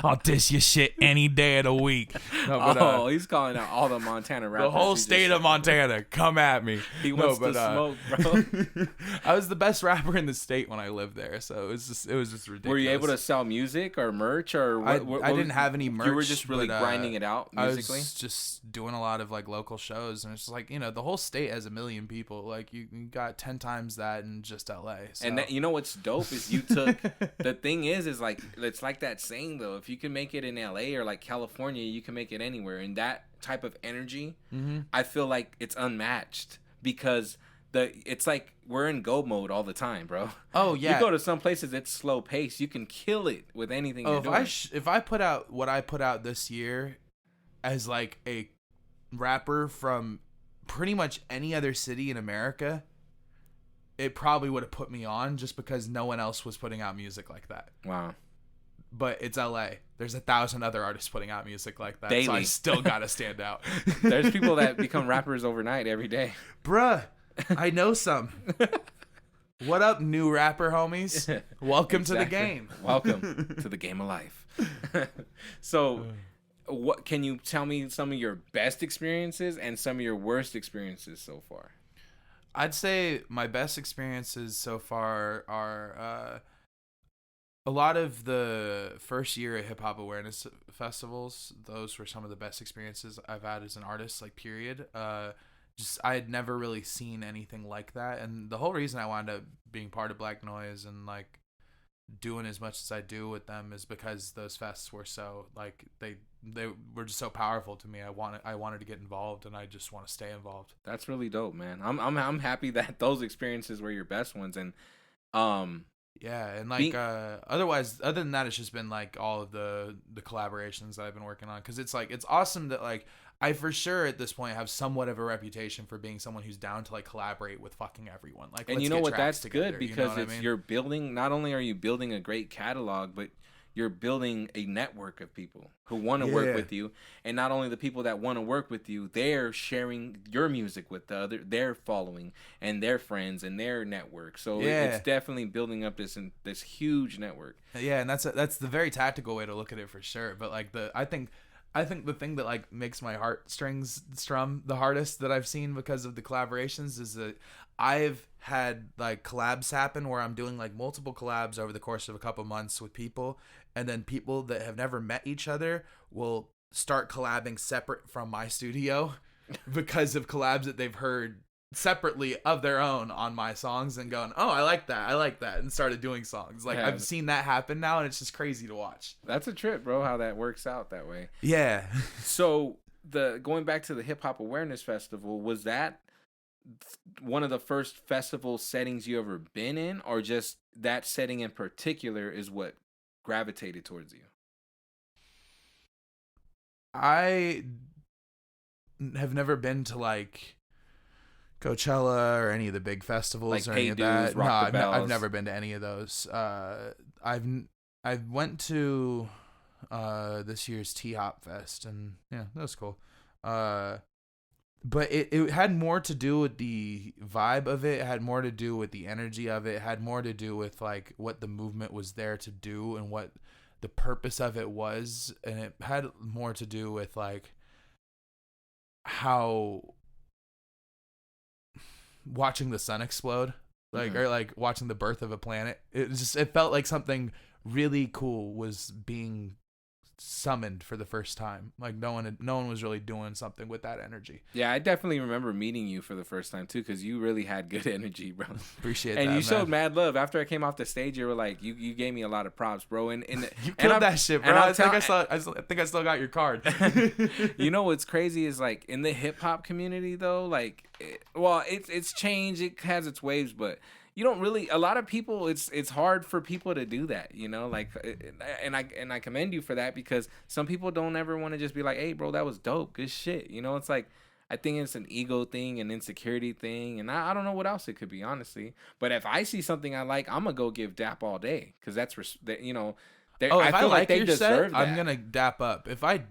I'll dish your shit any day of the week. No, but, he's calling out all the Montana rappers. The whole state of Montana, come at me. He wants to smoke, bro. I was the best rapper in the state when I lived there, so it was just ridiculous. Were you able to sell music or merch or what? I didn't have any merch. You were just really grinding it out musically. I was just doing a lot of like local shows, and it's just like, the whole state has 1 million people. Like you got 10 times that in just LA. So. And you know what's dope is you took the thing is like, it's like that saying though, if you can make it in LA or like California, you can make it anywhere. And that type of energy, I feel like it's unmatched because it's like we're in go mode all the time, bro. Oh yeah. You go to some places, it's slow pace. You can kill it with anything you're doing. If I put out what I put out this year as like a rapper from pretty much any other city in America, it probably would have put me on just because no one else was putting out music like that. Wow. But it's LA. There's 1,000 other artists putting out music like that. Daily. So I still gotta stand out. There's people that become rappers overnight every day. Bruh, I know some. What up, new rapper homies? Welcome to the game. Welcome to the game of life. So, what can you tell me some of your best experiences and some of your worst experiences so far? I'd say my best experiences so far are a lot of the first year at hip hop awareness festivals. Those were some of the best experiences I've had as an artist, like period. Just I had never really seen anything like that, and the whole reason I wound up being part of BlaqKnoiz and like doing as much as I do with them is because those fests were so like they were just so powerful to me. I wanted to get involved, and I just want to stay involved. That's really dope, man. I'm happy that those experiences were your best ones, and yeah, and like other than that, it's just been like all of the collaborations that I've been working on, because it's like it's awesome that like I for sure at this point have somewhat of a reputation for being someone who's down to like collaborate with fucking everyone. Like, and you know what, that's together, good because you're building. Not only are you building a great catalog, but you're building a network of people who want to work with you. And not only the people that want to work with you, they're sharing your music with their following and their friends and their network. So it's definitely building up this huge network. Yeah, and that's the very tactical way to look at it for sure. But like I think I think the thing that like makes my heartstrings strum the hardest that I've seen because of the collaborations is that I've had like collabs happen where I'm doing like multiple collabs over the course of a couple months with people, and then people that have never met each other will start collabing separate from my studio because of collabs that they've heard separately of their own on my songs and going, oh, I like that, and started doing songs. Like, I've seen that happen now, and it's just crazy to watch. That's a trip, bro, how that works out that way. Yeah. So going back to the Hip Hop Awareness Festival, was that one of the first festival settings you ever been in, or just that setting in particular is what gravitated towards you? I have never been to like Coachella or any of the big festivals, like or any of that. No, I've never been to any of those. I went to this year's T-Hop Fest, and yeah, that was cool. But it had more to do with the vibe of it. It had more to do with the energy of it. It had more to do with like what the movement was there to do and what the purpose of it was. And it had more to do with like how watching the sun explode, like, or like watching the birth of a planet. It felt like something really cool was being summoned for the first time. Like no one was really doing something with that energy. Yeah, I definitely remember meeting you for the first time too, because you really had good energy, bro. Appreciate and that. And you showed mad love after I came off the stage. You were like, you gave me a lot of props, bro. And you killed that shit, bro. I think I still got your card. You know what's crazy is like in the hip hop community though, like, it's changed. It has its waves, but you don't really, a lot of people, it's hard for people to do that, you know, like, and I commend you for that, because some people don't ever want to just be like, hey, bro, that was dope, good shit, you know. It's like, I think it's an ego thing, an insecurity thing, and I don't know what else it could be, honestly. But if I see something I like, I'm gonna go give dap all day, because that's, you know, I feel like they deserve that. I'm gonna dap up. If I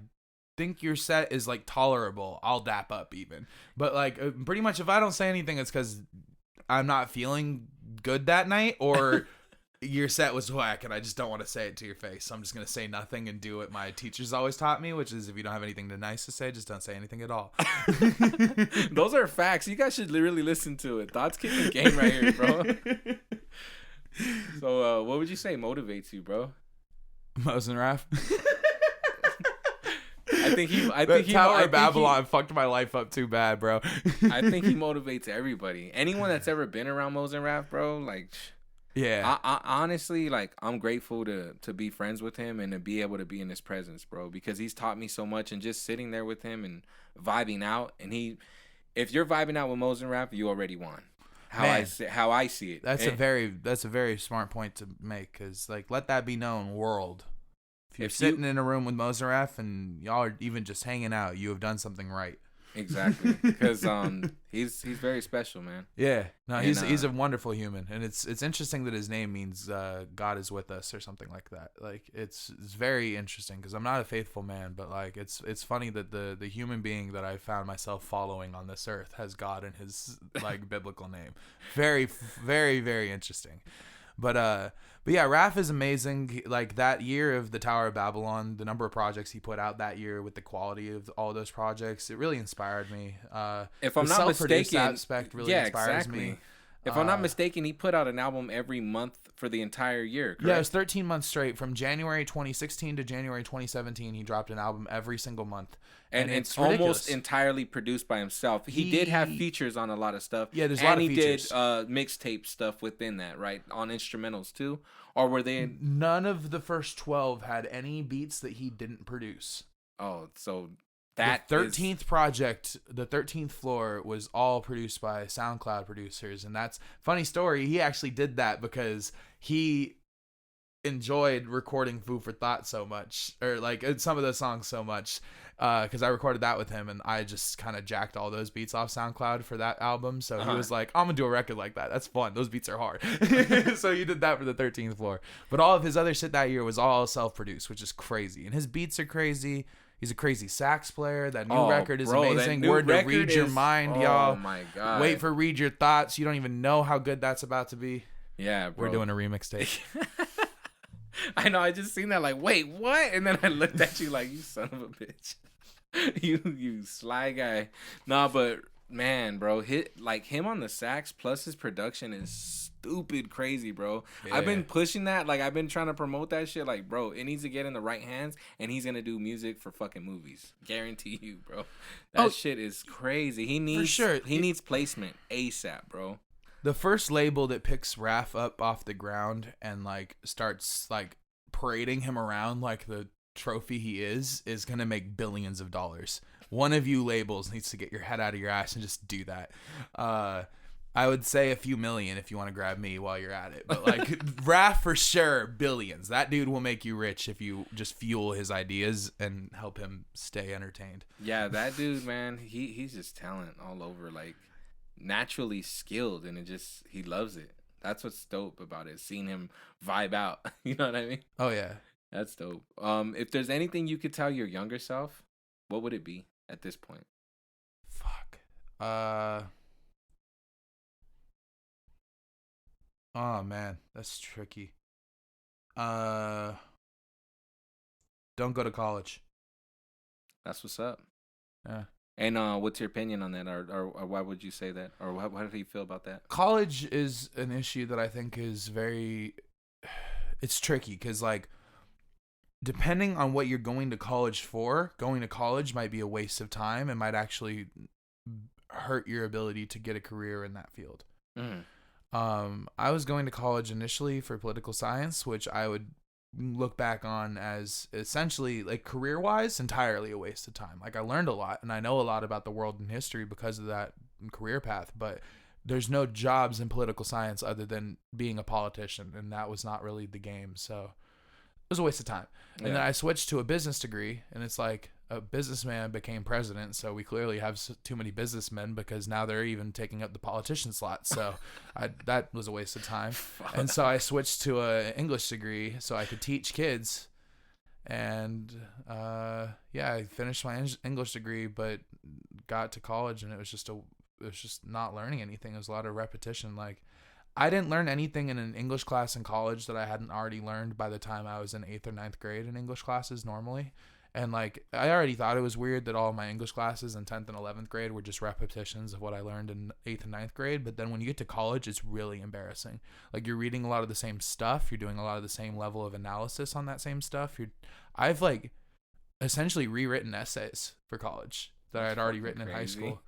think your set is like tolerable, I'll dap up even. But like pretty much if I don't say anything, it's because I'm not feeling good that night, or your set was whack and I just don't want to say it to your face. So I'm just going to say nothing and do what my teachers always taught me, which is if you don't have anything nice to say, just don't say anything at all. Those are facts. You guys should really listen to it. Thoughts kicking game right here, bro. So what would you say motivates you, bro? Mos and Raph. I think he Tower of Babylon fucked my life up too bad, bro. I think he motivates everybody. Anyone that's ever been around Mos and Raph, bro, like, yeah. I honestly, like, I'm grateful to be friends with him and to be able to be in his presence, bro, because he's taught me so much, and just sitting there with him and vibing out. And if you're vibing out with Mos and Raph, you already won. How I see it. That's a very smart point to make, because like, let that be known, world. If you're sitting in a room with Mos and Raph and y'all are even just hanging out, you have done something right. Exactly, because he's very special, man. Yeah, no, he's a wonderful human, and it's interesting that his name means God is with us or something like that. Like it's very interesting, because I'm not a faithful man, but like it's funny that the human being that I found myself following on this earth has God in his like biblical name. Very, very, very interesting. But yeah, Raph is amazing. Like that year of the Tower of Babylon, the number of projects he put out that year with the quality of all those projects, it really inspired me. If I'm not mistaken, aspect really inspires me. If I'm not mistaken, he put out an album every month for the entire year, correct? Yeah, it was 13 months straight. From January 2016 to January 2017, he dropped an album every single month. And it's almost entirely produced by himself. He did have features on a lot of stuff. Yeah, there's a lot of features. And he did mixtape stuff within that, right? On instrumentals too? Or were they... None of the first 12 had any beats that he didn't produce. Oh, so... That the 13th project, the 13th floor, was all produced by SoundCloud producers, and that's funny story. He actually did that because he enjoyed recording Food for Thought so much, or like some of those songs so much, because I recorded that with him, and I just kind of jacked all those beats off SoundCloud for that album. So he was like, "I'm gonna do a record like that. That's fun. Those beats are hard." So he did that for the 13th floor. But all of his other shit that year was all self-produced, which is crazy, and his beats are crazy. He's a crazy sax player. That new record is amazing. Word to Read Your Mind, y'all. Oh my god! Wait for Read Your Thoughts. You don't even know how good that's about to be. Yeah, bro. We're doing a remix tape. I know. I just seen that. Like, wait, what? And then I looked at you like, you son of a bitch. you sly guy. Nah, but man, bro, him on the sax plus his production is stupid crazy, bro. Yeah. I've been pushing that. Like, I've been trying to promote that shit. Like, bro, it needs to get in the right hands, and he's gonna do music for fucking movies. Guarantee you, bro. That shit is crazy. He needs, for sure. He needs placement ASAP, bro. The first label that picks Raph up off the ground and like starts like parading him around like the trophy he is gonna make billions of dollars. One of you labels needs to get your head out of your ass and just do that. I would say a few million if you want to grab me while you're at it, but like Raph for sure, billions. That dude will make you rich if you just fuel his ideas and help him stay entertained. Yeah, that dude, man, he's just talent all over, like naturally skilled, and he loves it. That's what's dope about it, seeing him vibe out. You know what I mean? Oh yeah, that's dope. If there's anything you could tell your younger self, what would it be at this point? Fuck. Oh man, that's tricky. Don't go to college. That's what's up. Yeah. And what's your opinion on that, or why would you say that, or how do you feel about that? College is an issue that I think is it's tricky because, like, depending on what you're going to college for, going to college might be a waste of time and might actually hurt your ability to get a career in that field. I was going to college initially for political science, which I would look back on as essentially, like, career-wise, entirely a waste of time. Like, I learned a lot and I know a lot about the world and history because of that career path, but there's no jobs in political science other than being a politician, and that was not really the game. So it was a waste of time. Yeah. And then I switched to a business degree, and it's like a businessman became president, so we clearly have too many businessmen because now they're even taking up the politician slot. So that was a waste of time. And so I switched to an English degree so I could teach kids. And I finished my English degree, but got to college, and it was just not learning anything. It was a lot of repetition. Like, I didn't learn anything in an English class in college that I hadn't already learned by the time I was in 8th or 9th grade in English classes normally. And, like, I already thought it was weird that all of my English classes in 10th and 11th grade were just repetitions of what I learned in 8th and 9th grade. But then when you get to college, it's really embarrassing. Like, you're reading a lot of the same stuff. You're doing a lot of the same level of analysis on that same stuff. I've, like, essentially rewritten essays for college that I had already written in high school.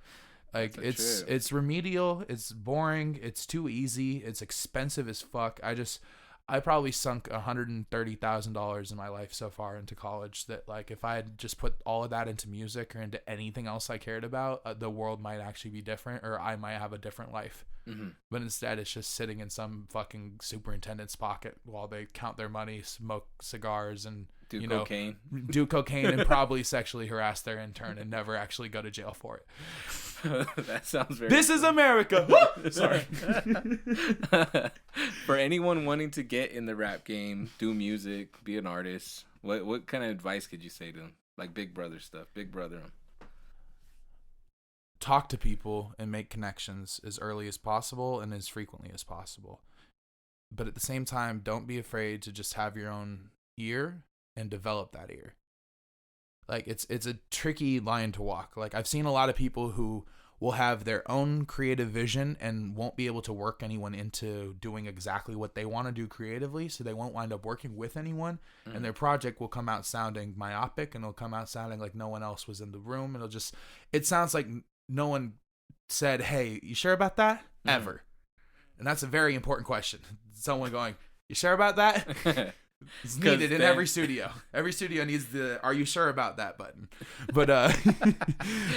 Like, it's remedial, it's boring, it's too easy, it's expensive as fuck. I probably sunk $130,000 in my life so far into college that, like, if I had just put all of that into music or into anything else I cared about, the world might actually be different, or I might have a different life. Mm-hmm. But instead, it's just sitting in some fucking superintendent's pocket while they count their money, smoke cigars, and do cocaine and probably sexually harass their intern and never actually go to jail for it. That sounds very This cool. is America. Sorry. For anyone wanting to get in the rap game, do music, be an artist, what kind of advice could you say to them? Like Big Brother stuff. Big Brother them. Talk to people and make connections as early as possible and as frequently as possible. But at the same time, don't be afraid to just have your own ear and develop that ear. Like, it's a tricky line to walk. Like, I've seen a lot of people who will have their own creative vision and won't be able to work anyone into doing exactly what they want to do creatively, so they won't wind up working with anyone, and their project will come out sounding myopic, and it'll come out sounding like no one else was in the room. It sounds like no one said, "Hey, you sure about that?" Ever. And that's a very important question. Someone going, "You sure about that?" It's needed in every studio. Every studio needs the "Are you sure about that?" button. But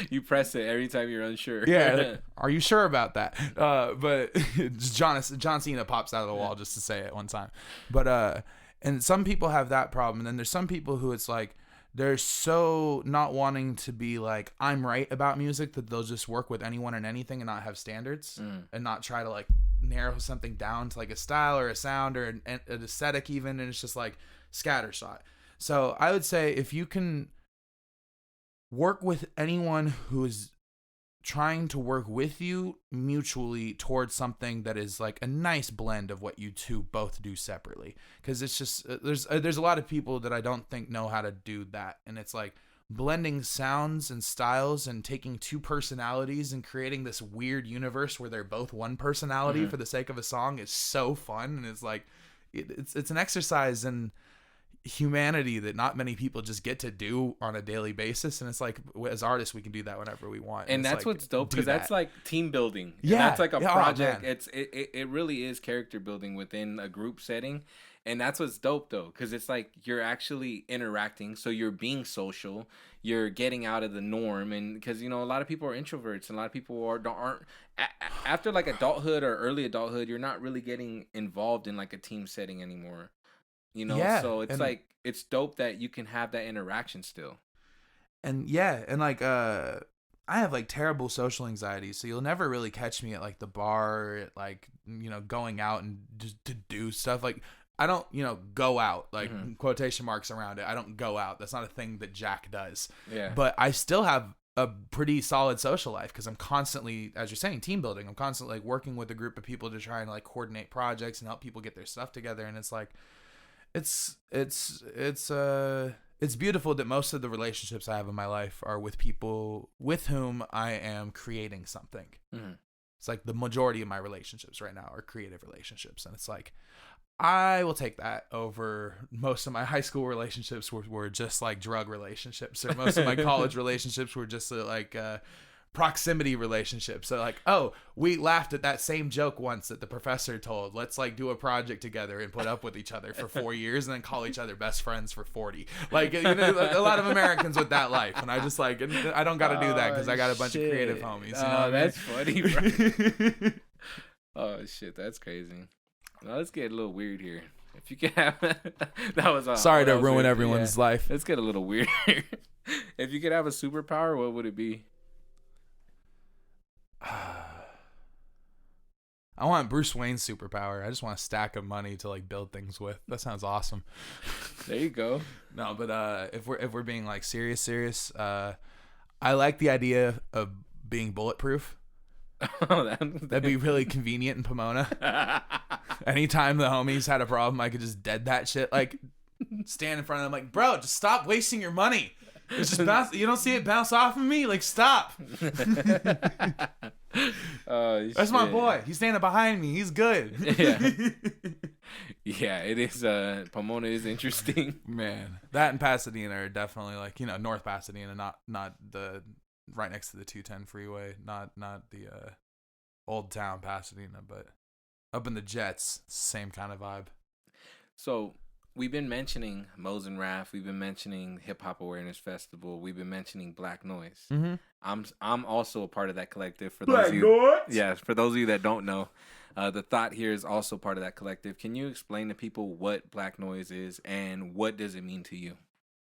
you press it every time you're unsure. Yeah, like, "Are you sure about that?" But John Cena pops out of the wall just to say it one time. But and some people have that problem, and then there's some people who it's like they're so not wanting to be like, "I'm right about music," that they'll just work with anyone and anything and not have standards and not try to, like, narrow something down to, like, a style or a sound or an aesthetic even, and it's just like scattershot. So I would say if you can work with anyone who is trying to work with you mutually towards something that is like a nice blend of what you two both do separately. Because it's just there's a lot of people that I don't think know how to do that, and it's like blending sounds and styles and taking two personalities and creating this weird universe where they're both one personality for the sake of a song is so fun. And it's like it's an exercise in humanity that not many people just get to do on a daily basis. And it's like, as artists, we can do that whenever we want. And that's like, what's dope, because that's like team building. Yeah, and that's like a project. It really is character building within a group setting. And that's what's dope, though, because it's like you're actually interacting. So you're being social. You're getting out of the norm. And because, you know, a lot of people are introverts and a lot of people aren't after like adulthood or early adulthood, you're not really getting involved in like a team setting anymore. You know, so it's like it's dope that you can have that interaction still. And like I have like terrible social anxiety, so you'll never really catch me at like the bar, at, like, you know, going out and just to do stuff. Like, I don't, you know, go out, like quotation marks around it. I don't go out. That's not a thing that Jack does. Yeah. But I still have a pretty solid social life because I'm constantly, as you're saying, team building. I'm constantly like working with a group of people to try and like coordinate projects and help people get their stuff together. And it's like, it's beautiful that most of the relationships I have in my life are with people with whom I am creating something. It's like the majority of my relationships right now are creative relationships, and it's like I will take that over most of my high school relationships were just like drug relationships, or most of my college relationships were just like proximity relationships. So like, oh, we laughed at that same joke once that the professor told. Let's like do a project together and put up with each other for 4 years and then call each other best friends for 40. Like, you know, a lot of Americans with that life. And I just like, I don't got to do that because I got a bunch of creative homies. You know that's funny, bro. Oh shit, that's crazy. Now let's get a little weird here. If you can have that was sorry to ruin everyone's life. Let's get a little weird. If you could have a superpower, what would it be? I want Bruce Wayne's superpower. I just want a stack of money to like build things with. That sounds awesome. There you go. No, but if we're being like serious, I like the idea of being bulletproof. That'd be really convenient in Pomona. Anytime the homies had a problem, I could just dead that shit. Like, stand in front of them like, bro, just stop wasting your money. It's just bounce. You don't see it bounce off of me? Like, stop. That's my boy. He's standing behind me. He's good. Yeah, it is. Pomona is interesting. Man, that and Pasadena are definitely like, you know, North Pasadena, not the right next to the 210 freeway, not the old town Pasadena, but up in the Jets, same kind of vibe. So we've been mentioning Mo's and Raph. We've been mentioning Hip Hop Awareness Festival. We've been mentioning BlaqKnoiz. I'm also a part of that collective. For those of you, for those of you that don't know, the thought here is also part of that collective. Can you explain to people what BlaqKnoiz is and what does it mean to you?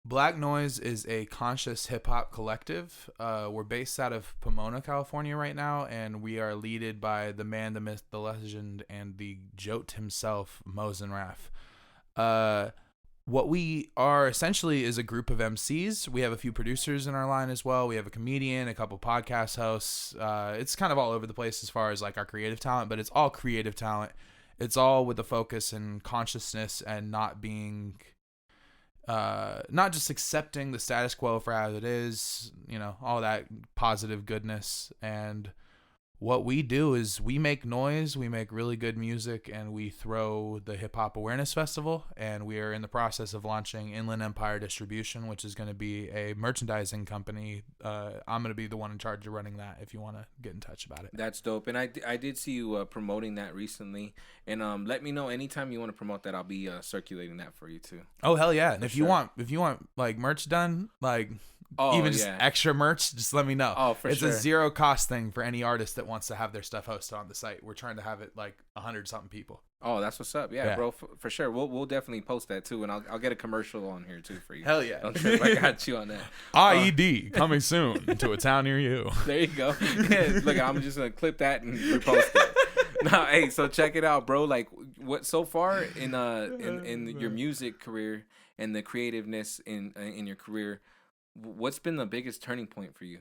BlaqKnoiz is a conscious hip hop collective. We're based out of Pomona, California right now, and we are led by the man, the myth, the legend, and the jote himself, Mos and Raph. What we are essentially is a group of MCs. We have a few producers in our line as well. We have a comedian, a couple podcast hosts. It's kind of all over the place as far as like our creative talent, but it's all creative talent. It's all with the focus and consciousness and not being, not just accepting the status quo for how it is, you know, all that positive goodness. And what we do is we make noise, we make really good music, and we throw the Hip Hop Awareness Festival. And we are in the process of launching Inland Empire Distribution, which is going to be a merchandising company. I'm going to be the one in charge of running that if you want to get in touch about it. That's dope. And I did see you promoting that recently. And let me know anytime you want to promote that. I'll be circulating that for you too. Oh, hell yeah. And if you want like merch done, like just extra merch, just let me know. Oh, for sure. It's a zero cost thing for any artist that wants to have their stuff hosted on the site. We're trying to have it like 100-something people. Oh, that's what's up. Yeah. Bro, for sure. We'll definitely post that too, and I'll get a commercial on here too for you. Hell yeah. Don't trip, I got you on that. IED coming soon to a town near you. There you go. Look, I'm just gonna clip that and repost it. No, hey, so check it out, bro. Like, what so far in your music career and the creativeness in your career, what's been the biggest turning point for you?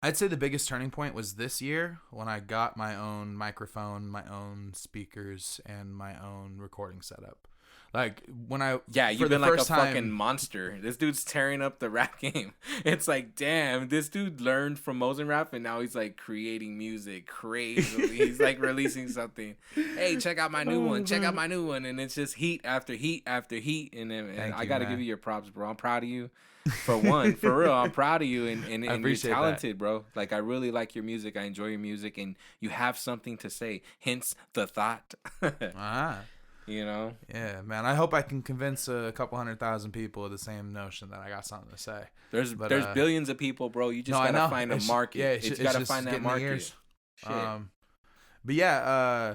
I'd say the biggest turning point was this year when I got my own microphone, my own speakers, and my own recording setup. Like when I you've been like a fucking monster. This dude's tearing up the rap game. It's like, damn, this dude learned from Mosin Rap and now he's like creating music crazily. He's like releasing something. Hey, check out my new one. Check out my new one. And it's just heat after heat after heat. And I got to give you your props, bro. I'm proud of you. For real, I'm proud of you, and you're talented, bro. Like, I really like your music. I enjoy your music, and you have something to say. Hence the thought. You know? Yeah, man. I hope I can convince a couple 100,000 people of the same notion that I got something to say. There's billions of people, bro. You just gotta find a market. Yeah, you gotta find that market. But yeah,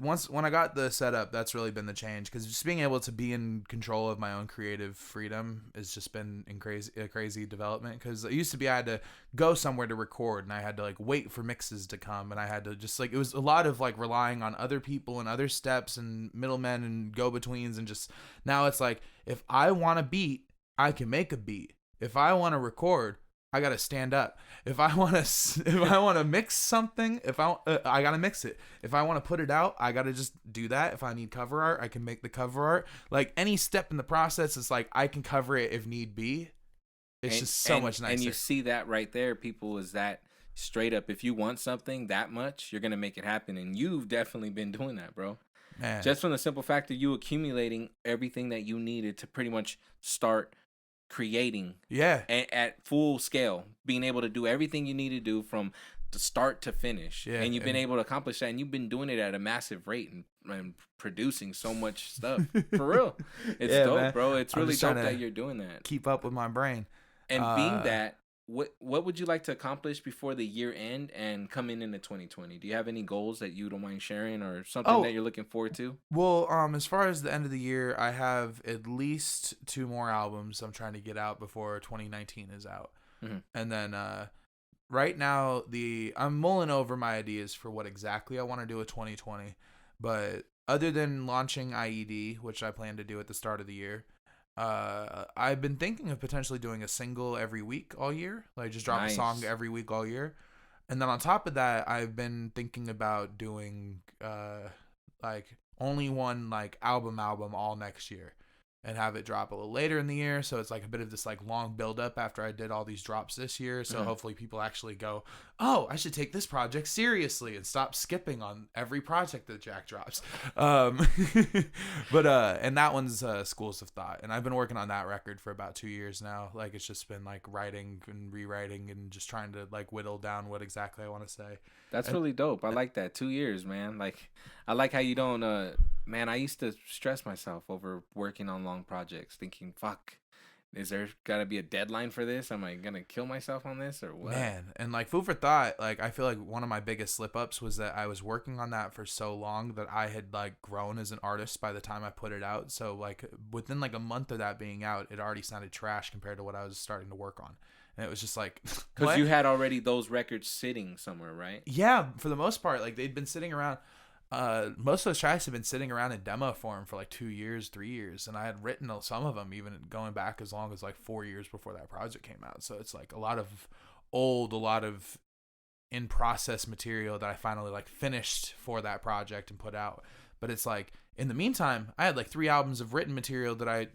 once when I got the setup, that's really been the change, because just being able to be in control of my own creative freedom has just been a crazy development. Because it used to be I had to go somewhere to record and I had to like wait for mixes to come, and I had to just like, it was a lot of like relying on other people and other steps and middlemen and go-betweens, and just now it's like, if I want a beat, I can make a beat. If I want to record, I gotta stand up. If I want to mix something, I gotta mix it. If I want to put it out, I gotta just do that. If I need cover art, I can make the cover art. Like, any step in the process is like, I can cover it if need be. It's just so much nicer. And you see that right there, people, is that straight up, if you want something that much, you're gonna make it happen. And you've definitely been doing that, bro. Man. Just from the simple fact of you accumulating everything that you needed to pretty much start creating at full scale, being able to do everything you need to do from the start to finish, and you've been able to accomplish that, and you've been doing it at a massive rate and producing so much stuff. For real, it's dope, man. Bro. It's really dope that you're doing that. Keep up with my brain. And being that, what would you like to accomplish before the year end and coming into 2020? Do you have any goals that you don't mind sharing, or something that you're looking forward to? Well, as far as the end of the year, I have at least 2 more albums I'm trying to get out before 2019 is out. Mm-hmm. And then right now, I'm mulling over my ideas for what exactly I want to do with 2020. But other than launching IED, which I plan to do at the start of the year, I've been thinking of potentially doing a single every week all year, like just drop a song every week all year. And then on top of that, I've been thinking about doing like only one like album all next year, and have it drop a little later in the year, so it's like a bit of this like long build up after I did all these drops this year. So hopefully people actually go, oh, I should take this project seriously and stop skipping on every project that Jack drops. But and that one's Schools of Thought, and I've been working on that record for about 2 years now. Like, it's just been like writing and rewriting and just trying to like whittle down what exactly I want to say. That's really dope. I like that. 2 years, man. Like, I like how you don't man, I used to stress myself over working on long projects, thinking, fuck, is there got to be a deadline for this? Am I going to kill myself on this or what? Man, and like Food for Thought, like I feel like one of my biggest slip-ups was that I was working on that for so long that I had like grown as an artist by the time I put it out. So like within like a month of that being out, it already sounded trash compared to what I was starting to work on. And it was just like... Because you had already those records sitting somewhere, right? Yeah, for the most part. Like, they'd been sitting around... most of those tracks have been sitting around in demo form for like 2 years, 3 years, and I had written some of them even going back as long as like 4 years before that project came out. So it's like a lot of in process material that I finally like finished for that project and put out. But it's like, in the meantime, I had like 3 albums of written material that I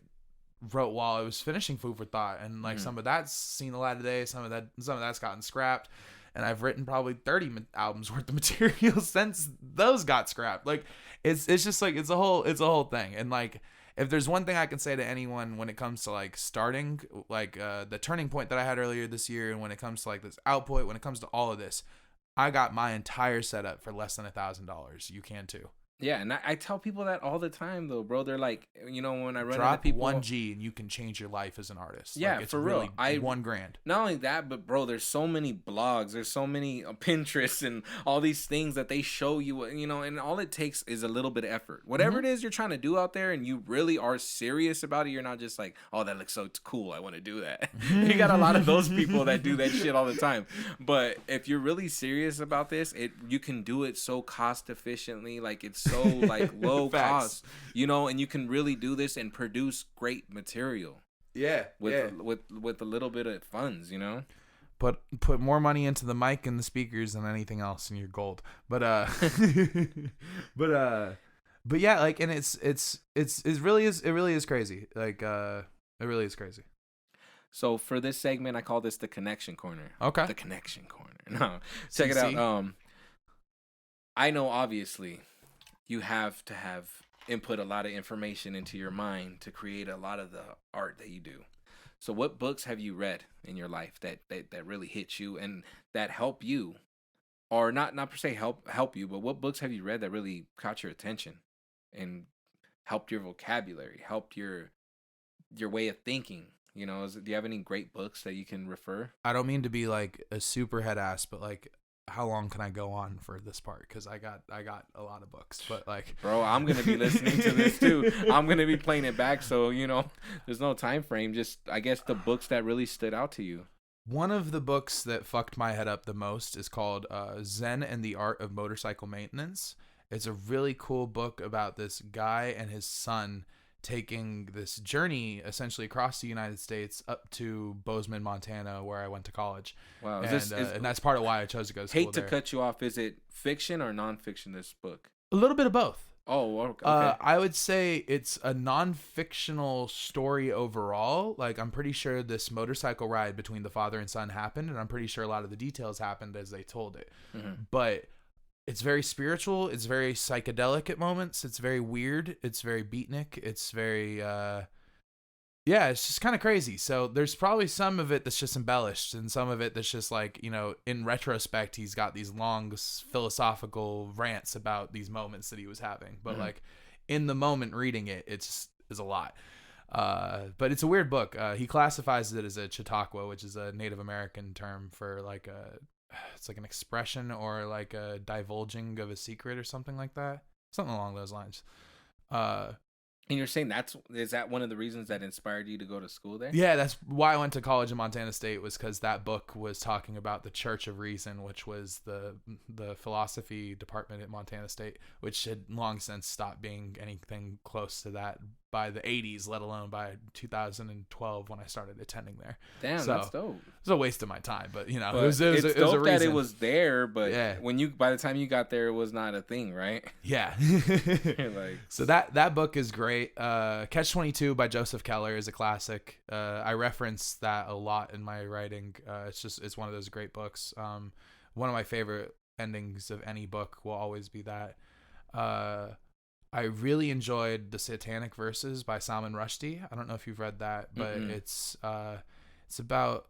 wrote while I was finishing Food for Thought, and like some of that's seen the light of day, some of that's gotten scrapped. And I've written probably 30 albums worth of material since those got scrapped. Like, it's just like, it's a whole thing. And like, if there's one thing I can say to anyone when it comes to like starting, like the turning point that I had earlier this year, and when it comes to like this output, when it comes to all of this, I got my entire setup for less than $1,000. You can too. Yeah, and I tell people that all the time, though, bro. They're like, you know, when I run into people, $1,000 and you can change your life as an artist. Yeah, like, it's for really real. $1,000. Not only that, but bro, there's so many blogs, there's so many Pinterest and all these things that they show you, you know, and all it takes is a little bit of effort. Whatever it is you're trying to do out there, and you really are serious about it, you're not just like, oh, that looks so cool, I want to do that. You got a lot of those people that do that shit all the time. But if you're really serious about this, you can do it so cost efficiently. Like, it's so like low cost, you know, and you can really do this and produce great material. Yeah, with a little bit of funds, you know. put more money into the mic and the speakers than anything else, and you're gold. But but yeah, like, and it really is crazy. Like, it really is crazy. So for this segment, I call this the connection corner. Okay. The connection corner. No, check it out. I know obviously you have to have input a lot of information into your mind to create a lot of the art that you do. So what books have you read in your life that really hit you and that help you, or not per se help you, but what books have you read that really caught your attention and helped your vocabulary, helped your way of thinking? You know, do you have any great books that you can refer? I don't mean to be like a super head ass, but like, how long can I go on for this part? Because I got a lot of books, but like, bro, I'm gonna be listening to this too. I'm gonna be playing it back, so you know, there's no time frame. Just, I guess, the books that really stood out to you. One of the books that fucked my head up the most is called Zen and the Art of Motorcycle Maintenance. It's a really cool book about this guy and his son taking this journey essentially across the United States up to Bozeman, Montana, where I went to college. Wow. And that's part of why I chose to go to school Hate to cut you off. Is it fiction or nonfiction, this book? A little bit of both. Oh, okay. I would say it's a non-fictional story overall. Like, I'm pretty sure this motorcycle ride between the father and son happened, and I'm pretty sure a lot of the details happened as they told it. Mm-hmm. But it's very spiritual. It's very psychedelic at moments. It's very weird. It's very beatnik. It's very, it's just kind of crazy. So there's probably some of it that's just embellished, and some of it that's just like, you know, in retrospect, he's got these long philosophical rants about these moments that he was having. But like, in the moment reading it, it's a lot. But it's a weird book. He classifies it as a Chautauqua, which is a Native American term for like it's like an expression or like a divulging of a secret or something like that. Something along those lines. And you're saying is that one of the reasons that inspired you to go to school there? Yeah, that's why I went to college in Montana State, was because that book was talking about the Church of Reason, which was the philosophy department at Montana State, which had long since stopped being anything close to that by the 80s, let alone by 2012 when I started attending there. Damn, so, that's dope. It was a waste of my time, but you know, but it was dope a reason. that it was there, but yeah. by the time you got there, it was not a thing, right? Yeah. Like, so that book is great. Catch-22 by Joseph Keller is a classic. I reference that a lot in my writing. It's one of those great books. One of my favorite endings of any book will always be that. I really enjoyed The Satanic Verses by Salman Rushdie. I don't know if you've read that, but it's about,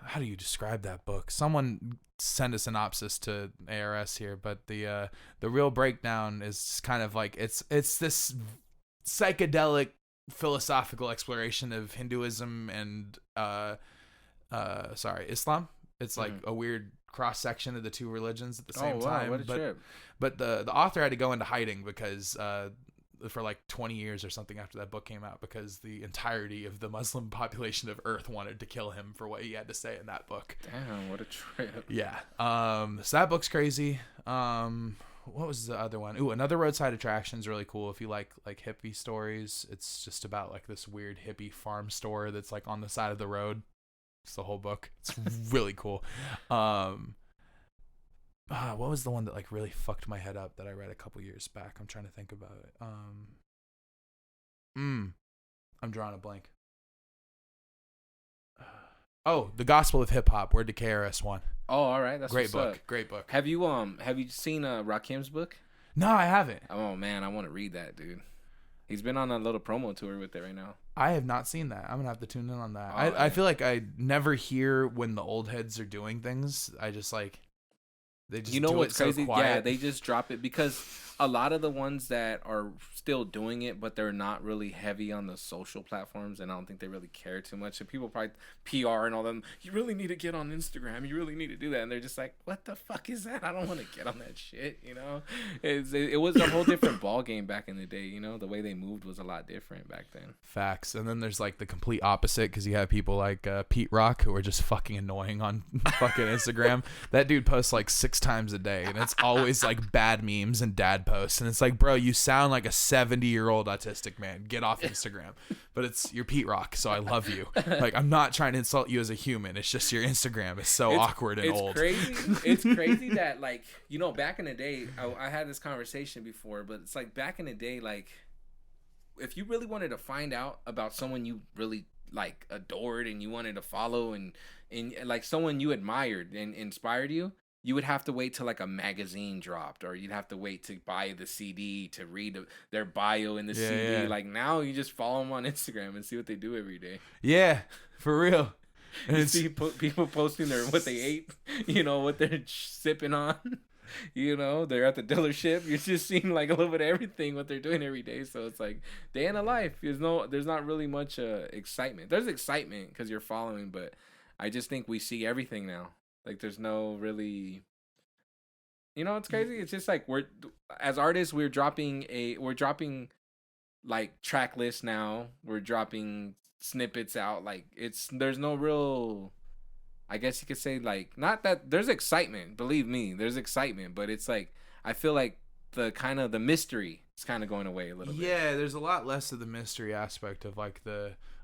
how do you describe that book? Someone send a synopsis to ARS here, but the real breakdown is kind of like it's this psychedelic philosophical exploration of Hinduism and Islam. It's like a weird cross section of the two religions at the same time. What a trip. But the author had to go into hiding because for like 20 years or something after that book came out, because the entirety of the Muslim population of Earth wanted to kill him for what he had to say in that book. Damn, what a trip. Yeah. So that book's crazy. What was the other one? Ooh, Another Roadside Attraction is really cool if you like hippie stories. It's just about like this weird hippie farm store that's like on the side of the road. It's the whole book. It's really cool. What was the one that like really fucked my head up that I read a couple years back? I'm trying to think about it. I'm drawing a blank. The Gospel of Hip Hop, where KRS-One. Oh, all right, that's great book. Great book. Have you seen Rakim's book? No, I haven't. Oh man, I want to read that, dude. He's been on a little promo tour with it right now. I have not seen that. I'm gonna have to tune in on that. I feel like I never hear when the old heads are doing things. I just like, they just, you know, what's crazy? So yeah, they just drop it because a lot of the ones that are still doing it, but they're not really heavy on the social platforms, and I don't think they really care too much. And people probably PR and all them, you really need to get on Instagram. You really need to do that. And they're just like, what the fuck is that? I don't want to get on that shit, you know? It was a whole different ball game back in the day, you know? The way they moved was a lot different back then. Facts. And then there's like the complete opposite, because you have people like Pete Rock, who are just fucking annoying on fucking Instagram. That dude posts like 6 6 times a day, and it's always like bad memes and dad posts, and it's like, bro, you sound like a 70-year-old autistic man. Get off Instagram. But you're Pete Rock, so I love you. Like, I'm not trying to insult you as a human. It's just your Instagram is so awkward and old. It's crazy that, like, you know, back in the day, I had this conversation before, but it's like back in the day, like, if you really wanted to find out about someone you really like adored and you wanted to follow and like someone you admired and inspired you, you would have to wait till like a magazine dropped, or you'd have to wait to buy the CD to read their bio in the CD. Yeah. Like, now you just follow them on Instagram and see what they do every day. Yeah, for real. And you see people posting what they ate, you know, what they're sipping on. You know, they're at the dealership. You're just seeing like a little bit of everything, what they're doing every day. So it's like day in a life. There's not really much excitement. There's excitement because you're following, but I just think we see everything now. Like, there's no really, you know, it's crazy. It's just like as artists, we're dropping like track lists now. We're dropping snippets out. Like, there's no real, I guess you could say, like, not that there's excitement. Believe me, there's excitement, but it's like I feel like the mystery is kind of going away a little bit. Yeah, there's a lot less of the mystery aspect of like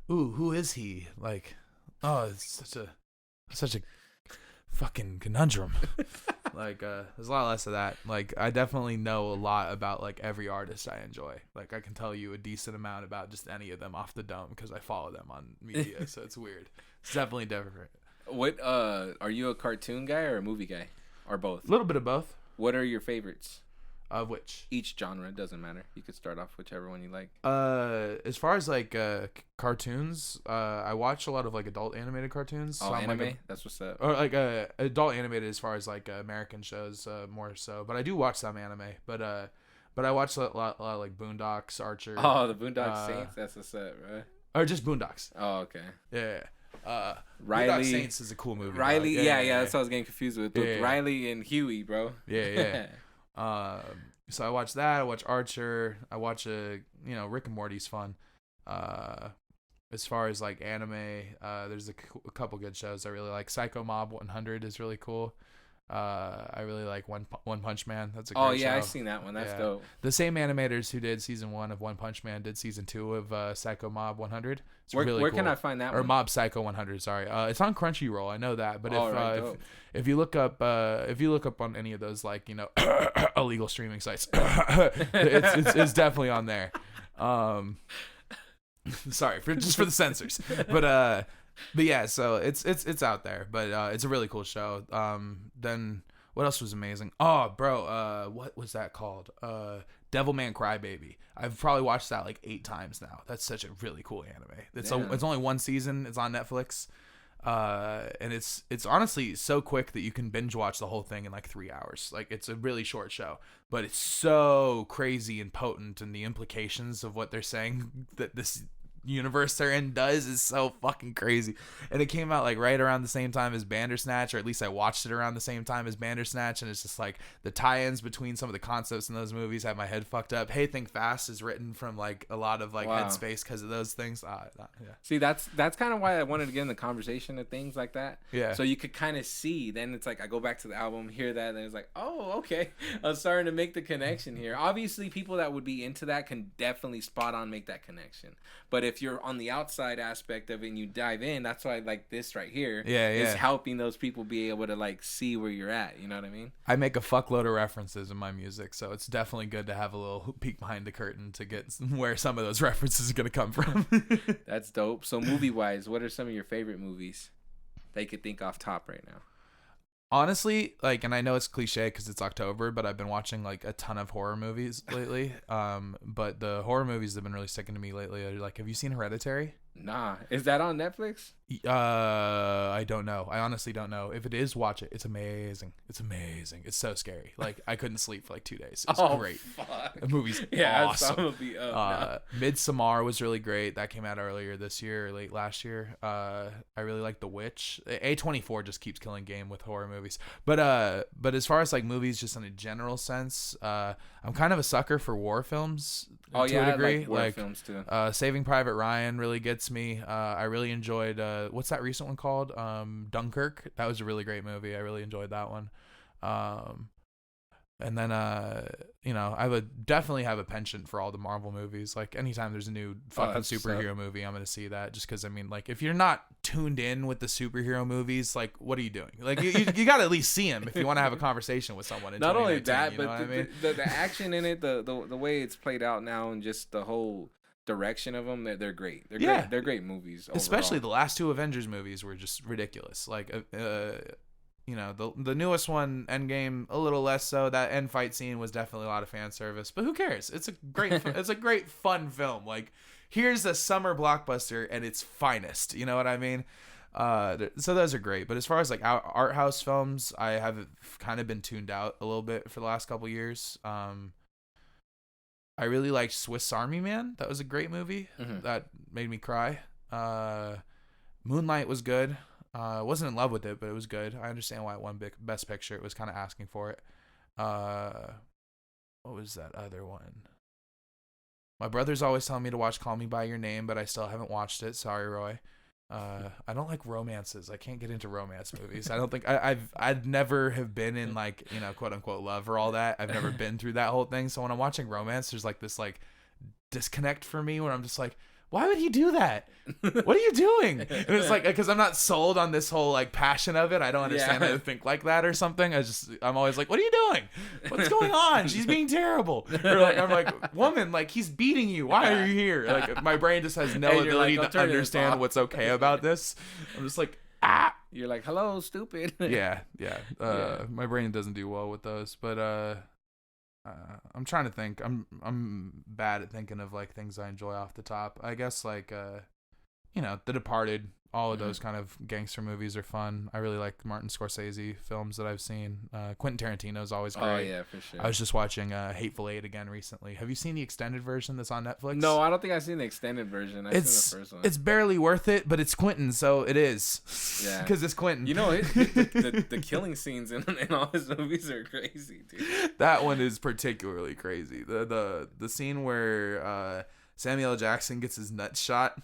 who is he? Like, oh, it's such a fucking conundrum. Like, there's a lot less of that. Like, I definitely know a lot about like every artist I enjoy. Like, I can tell you a decent amount about just any of them off the dome because I follow them on media. So it's weird. It's definitely different. What are you a cartoon guy or a movie guy, or both? A little bit of both. What are your favorites? Of which? Each genre, doesn't matter. You could start off whichever one you like. As far as like cartoons, I watch a lot of like adult animated cartoons. Oh, so anime? That's what's up. Or like adult animated as far as like American shows, more so. But I do watch some anime. But I watch a lot of like Boondocks, Archer. Oh, the Boondock Saints. That's what's up, right? Or just Boondocks. Oh, okay. Yeah. Riley Boondock Saints is a cool movie. Riley, yeah, that's what I was getting confused with. Yeah. Riley and Huey, bro. Yeah. So I watch that. I watch Archer. I watch Rick and Morty's fun. As far as like anime, there's a couple good shows I really like. Psycho Mob 100 is really cool. I really like One Punch Man. That's a great show. Oh yeah, I've seen that one. That's dope. The same animators who did season 1 of One Punch Man did season 2 of Psycho Mob 100. It's where really cool. Can I find that one? Or Mob Psycho 100. Sorry, it's on Crunchyroll. I know that, but if you look up on any of those like illegal streaming sites, it's definitely on there. Sorry for the censors, but yeah, so it's out there, but it's a really cool show. Then what else was amazing? Oh, bro, what was that called? Devilman Crybaby. I've probably watched that like 8 times now. That's such a really cool anime. It's only 1 season. It's on Netflix. And it's honestly so quick that you can binge watch the whole thing in like 3 hours. Like, it's a really short show, but it's so crazy and potent, and the implications of what they're saying that this universe they're in does is so fucking crazy. And it came out like right around the same time as Bandersnatch, or at least I watched it around the same time as Bandersnatch, and it's just like the tie-ins between some of the concepts in those movies have my head fucked up. Hey Think Fast is written from like a lot of like headspace because of those things. Yeah. See, that's kind of why I wanted to get in the conversation of things like that. Yeah. So you could kind of see. Then it's like I go back to the album, hear that, and it's like, oh, okay. I'm starting to make the connection here. Obviously, people that would be into that can definitely spot on make that connection. But if you're on the outside aspect of it and you dive in, that's why like this right here is helping those people be able to like see where you're at. You know what I mean? I make a fuckload of references in my music, so it's definitely good to have a little peek behind the curtain to get where some of those references are going to come from. That's dope. So movie-wise, what are some of your favorite movies that you could think off top right now? Honestly, like, and I know it's cliche because it's October, but I've been watching like a ton of horror movies lately. But the horror movies that have been really sticking to me lately are like, have you seen Hereditary? Nah. Is that on Netflix? I don't know. I honestly don't know. If it is, watch it. It's amazing. It's amazing. It's so scary. Like, I couldn't sleep for like 2 days. It's great. Fuck. The movie's awesome. Midsommar was really great. That came out earlier this year, or late last year. I really like The Witch. A24 just keeps killing game with horror movies. But as far as like movies, just in a general sense, I'm kind of a sucker for war films. To a degree. I like war films too. Saving Private Ryan really gets me. I really enjoyed what's that recent one called? Dunkirk. That was a really great movie. I really enjoyed that one. And then, I would definitely have a penchant for all the Marvel movies. Like, anytime there's a new fucking superhero movie, I'm going to see that. Just because, I mean, like, if you're not tuned in with the superhero movies, like, what are you doing? Like, you got to at least see them if you want to have a conversation with someone. In not only that, you but know what I mean? the action in it, the way it's played out now, and just the whole direction of them, they're great. They're great movies overall. Especially the last two Avengers movies were just ridiculous. Like, the newest one, Endgame, a little less so. That end fight scene was definitely a lot of fan service, but who cares? It's a great fun film. Like, here's a summer blockbuster and its finest. You know what I mean? So those are great. But as far as like art house films, I have kind of been tuned out a little bit for the last couple years. I really liked Swiss Army Man. That was a great movie. Mm-hmm. That made me cry. Moonlight was good. Wasn't in love with it, but it was good. I understand why it won Best Picture. It was kind of asking for it. What was that other one? My brother's always telling me to watch Call Me by Your Name, but I still haven't watched it. Sorry, Roy. I don't like romances. I can't get into romance movies. I don't think I'd never have been in, like, quote unquote love or all that. I've never been through that whole thing. So when I'm watching romance, there's like this like disconnect for me where I'm just like, why would he do that? What are you doing? And it's like, because I'm not sold on this whole like passion of it. I don't understand how to think like that or something. I'm always like, what are you doing? What's going on? She's being terrible. Or like, I'm like, woman, like, he's beating you. Why are you here? Like, my brain just has no ability to understand what's okay about this. I'm just like, ah. You're like, hello, stupid. Yeah. My brain doesn't do well with those, but I'm trying to think. I'm bad at thinking of like things I enjoy off the top. I guess like The Departed, all of those kind of gangster movies are fun. I really like Martin Scorsese films that I've seen. Quentin Tarantino's always great. Oh yeah, for sure. I was just watching Hateful Eight again recently. Have you seen the extended version that's on Netflix? No, I don't think I've seen the extended version. I've seen the first one. It's barely worth it, but it's Quentin, so it is. Yeah, because it's Quentin. The killing scenes in all his movies are crazy, dude. That one is particularly crazy. The scene where Samuel L. Jackson gets his nuts shot.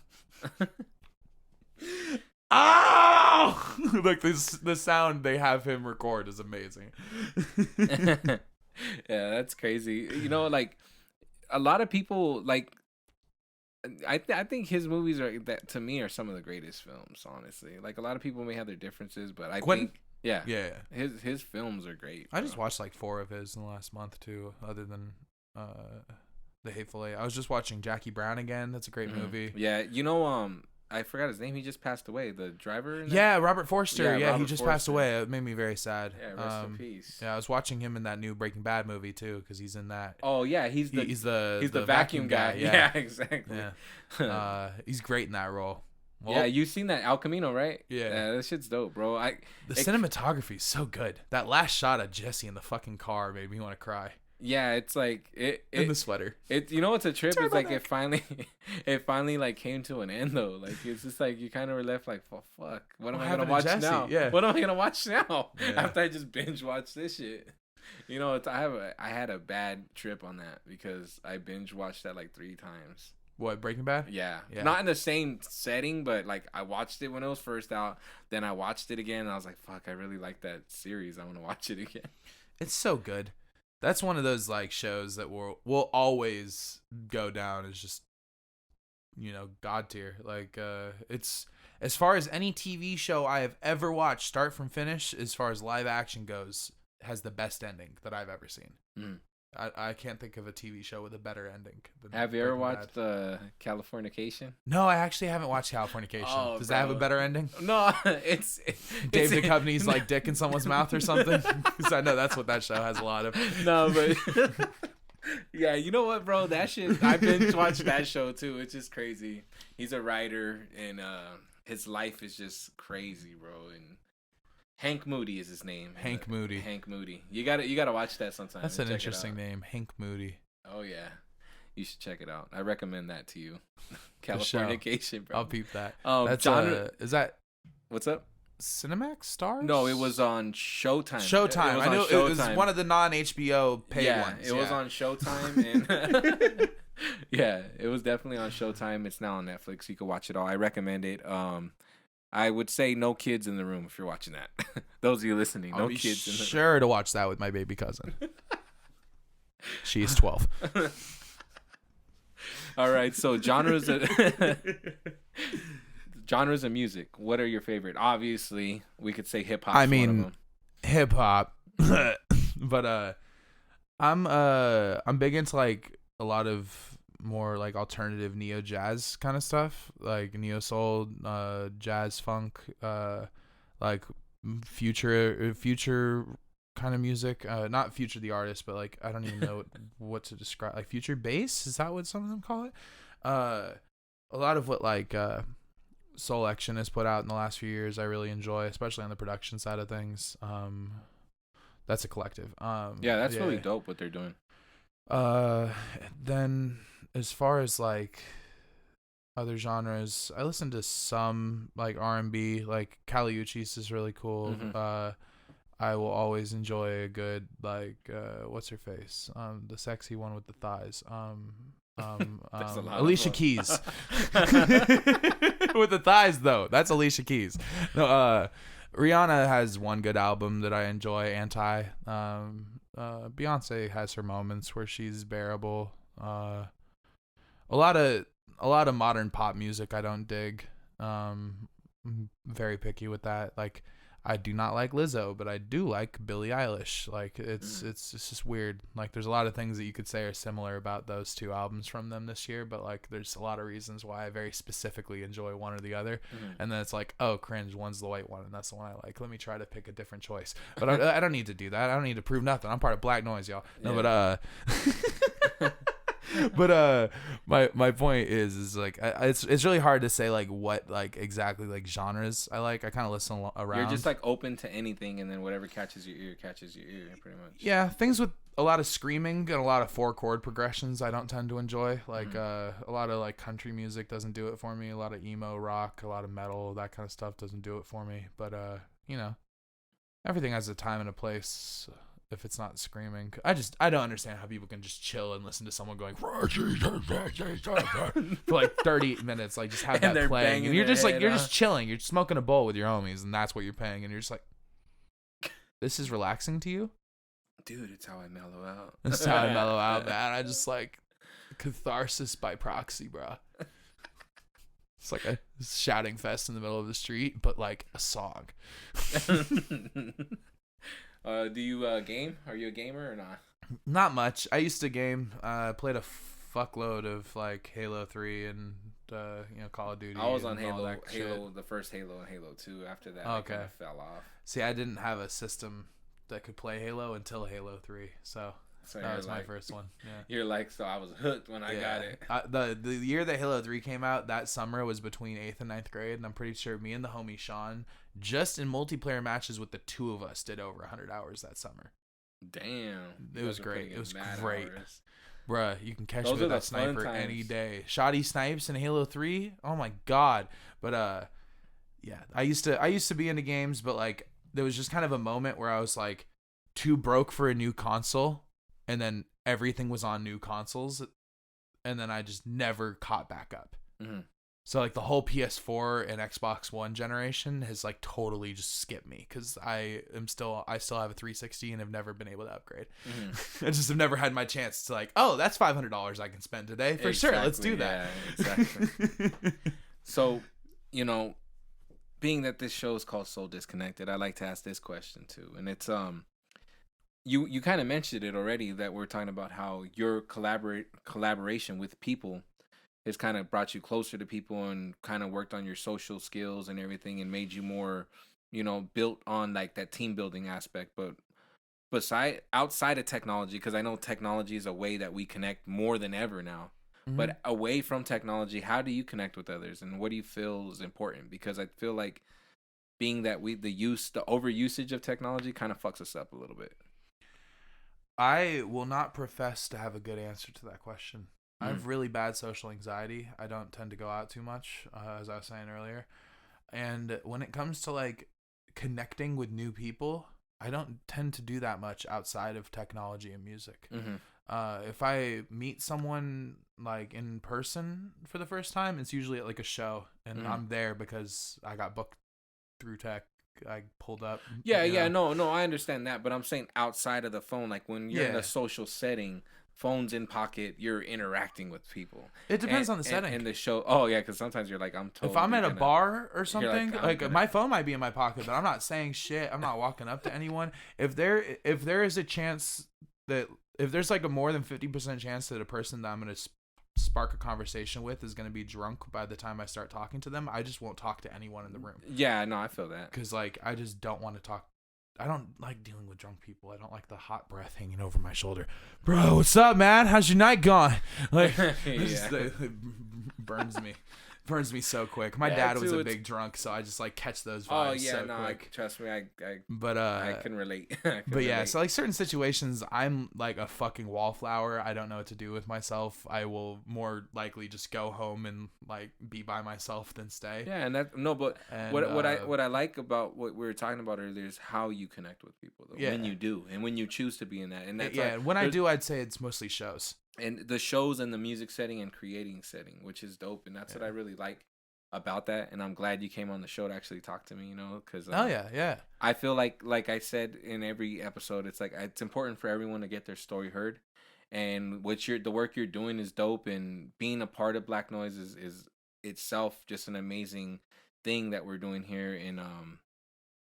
Oh! Like the sound they have him record is amazing. Yeah, that's crazy. Like a lot of people like. I think his movies to me are some of the greatest films. Honestly, like a lot of people may have their differences, but I think yeah, his films are great. Bro. I just watched like 4 of his in the last month too, other than The Hateful Eight. I was just watching Jackie Brown again. That's a great movie. Yeah, I forgot his name. He just passed away. The driver. Yeah, Robert Forster. Yeah, he just passed away. It made me very sad. Yeah, rest in peace. Yeah, I was watching him in that new Breaking Bad movie too, because he's in that. Oh yeah, he's the vacuum guy. Yeah, exactly. Yeah. He's great in that role. Well, yeah, you've seen that El Camino, right? Yeah, that shit's dope, bro. The cinematography is so good. That last shot of Jesse in the fucking car made me want to cry. Yeah, it's like in the sweater. It's it's a trip. It's like it finally like came to an end though. Like it's just like you kind of were left like, fuck, what am I gonna watch now? Yeah. What am I gonna watch now after I just binge watched this shit? I had a bad trip on that because I binge watched that like 3 times. What, Breaking Bad? Yeah. Not in the same setting, but like I watched it when it was first out. Then I watched it again, and I was like, fuck, I really like that series. I want to watch it again. It's so good. That's one of those like shows that will always go down as just god tier. Like it's as far as any TV show I have ever watched, start from finish, as far as live action goes, has the best ending that I've ever seen. I can't think of a TV show with a better ending. Have you ever watched Californication? No, I actually haven't watched Californication. Oh, Does that have a better ending? No, it's Dave Duchovny's like dick in someone's mouth or something. Because I know that's what that show has a lot of. No, but yeah, you know what, bro? That shit. I binge watched that show too. It's just crazy. He's a writer, and his life is just crazy, bro. And Hank Moody is his name. Hank Moody. You gotta watch that sometime. That's an interesting name, Hank Moody. Oh yeah, you should check it out. I recommend that to you. Californication, bro. I'll peep that. That's is that what's up? Cinemax Stars? No, it was on Showtime. I know it was one of the non-HBO paid ones. It was on Showtime, and yeah, it was definitely on Showtime. It's now on Netflix. You can watch it all. I recommend it. I would say no kids in the room if you're watching that. Those of you listening, no kids in the room. Sure to watch that with my baby cousin. She's 12. All right, so genres of genres of music. What are your favorite? Obviously, we could say hip hop. I mean, hip hop, but I'm big into like a lot of more like alternative neo jazz kind of stuff, like neo soul, jazz funk, like future kind of music. Not Future the artist, but like I don't even know what to describe. Like future bass, is that what some of them call it? A lot of what like Soul Action has put out in the last few years, I really enjoy, especially on the production side of things. That's a collective. Yeah, that's really dope what they're doing. Then as far as like other genres, I listen to some like R&B, like Kali Uchis is really cool. Mm-hmm. I will always enjoy a good like what's her face? The sexy one with the thighs. Alicia Keys. With the thighs though. That's Alicia Keys. No, Rihanna has one good album that I enjoy, Anti. Beyonce has her moments where she's bearable. A lot of modern pop music I don't dig. I'm very picky with that. Like I do not like Lizzo, but I do like Billie Eilish. Like it's just weird. Like there's a lot of things that you could say are similar about those two albums from them this year, but like there's a lot of reasons why I very specifically enjoy one or the other. And then it's like, oh, cringe, one's the white one and that's the one I like. Let me try to pick a different choice. But I don't need to do that. I don't need to prove nothing. I'm part of BlaqKnoiz, y'all. No, but but my point is like it's really hard to say like what like exactly like genres I like. I kind of listen around. You're just like open to anything, and then whatever catches your ear pretty much. Yeah, things with a lot of screaming and a lot of 4-chord progressions I don't tend to enjoy. Like a lot of like country music doesn't do it for me. A lot of emo rock, a lot of metal, that kind of stuff doesn't do it for me. But you know, everything has a time and a place. If it's not screaming, I don't understand how people can just chill and listen to someone going for like 30 minutes, like just have that playing, and you're just like just chilling, you're smoking a bowl with your homies, and that's what you're paying, and you're just like, this is relaxing to you, dude. It's how I mellow out. It's how I mellow out, man. I just like catharsis by proxy, bro. It's like a shouting fest in the middle of the street, but like a song. Do you game? Are you a gamer or not? Not much. I used to game. Played a fuckload of like Halo 3 and Call of Duty. I was on Halo, the first Halo and Halo 2. After that, I kind of fell off. See, I didn't have a system that could play Halo until Halo 3, so that was my first one. Yeah. You're like, so I was hooked when I got it. The year that Halo 3 came out, that summer was between 8th and 9th grade, and I'm pretty sure me and the homie Sean, just in multiplayer matches with the two of us, did over 100 hours that summer. Damn. It was great. It was great. Bruh, you can catch me with that sniper any day. Shoddy snipes in Halo 3? Oh my god. But yeah, I used to be into games, but like there was just kind of a moment where I was like too broke for a new console, and then everything was on new consoles, and then I just never caught back up. Mm-hmm. So like the whole PS4 and Xbox One generation has like totally just skipped me, because I still have a 360 and have never been able to upgrade. Mm-hmm. I just have never had my chance to like, oh, that's $500 I can spend today for sure. Let's do that. Yeah, exactly. So, being that this show is called Soul Disconnected, I like to ask this question too, and it's you kind of mentioned it already, that we're talking about how your collaboration with people has kind of brought you closer to people and kind of worked on your social skills and everything, and made you more, built on like that team building aspect. But outside of technology, because I know technology is a way that we connect more than ever now. Mm-hmm. But away from technology, how do you connect with others, and what do you feel is important? Because I feel like being that the overusage of technology kind of fucks us up a little bit. I will not profess to have a good answer to that question. I have really bad social anxiety. I don't tend to go out too much, as I was saying earlier. And when it comes to like connecting with new people, I don't tend to do that much outside of technology and music. Mm-hmm. If I meet someone like in person for the first time, it's usually at like a show, and I'm there because I got booked through tech. I pulled up. Yeah, no, I understand that, but I'm saying outside of the phone, like when you're in a social setting, phone's in pocket, you're interacting with people. It depends on the setting. And the show. Oh yeah, because sometimes you're like, I'm totally. If I'm at a bar or something, like gonna... my phone might be in my pocket, but I'm not saying shit. I'm not walking up to anyone. If there is a chance that if there's like a more than 50% chance that a person that I'm gonna spark a conversation with is gonna be drunk by the time I start talking to them, I just won't talk to anyone in the room. Yeah, no, I feel that. Because like I just don't want to talk. I don't like dealing with drunk people. I don't like the hot breath hanging over my shoulder. Bro, what's up, man? How's your night gone? Like, it burns me so quick. My dad was a big drunk, so I just like catch those vibes quick. Trust me, I can relate. So like certain situations, I'm like a fucking wallflower. I don't know what to do with myself. I will more likely just go home and like be by myself than stay. Yeah, what I like about what we were talking about earlier is how you connect with people, though, when you do and when you choose to be in that. And that's when I do, I'd say it's mostly shows. And the shows and the music setting and creating setting, which is dope, and that's what I really like about that. And I'm glad you came on the show to actually talk to me, because I feel like I said in every episode, it's like it's important for everyone to get their story heard, and the work you're doing is dope, and being a part of BlaqKnoiz is itself just an amazing thing that we're doing here, and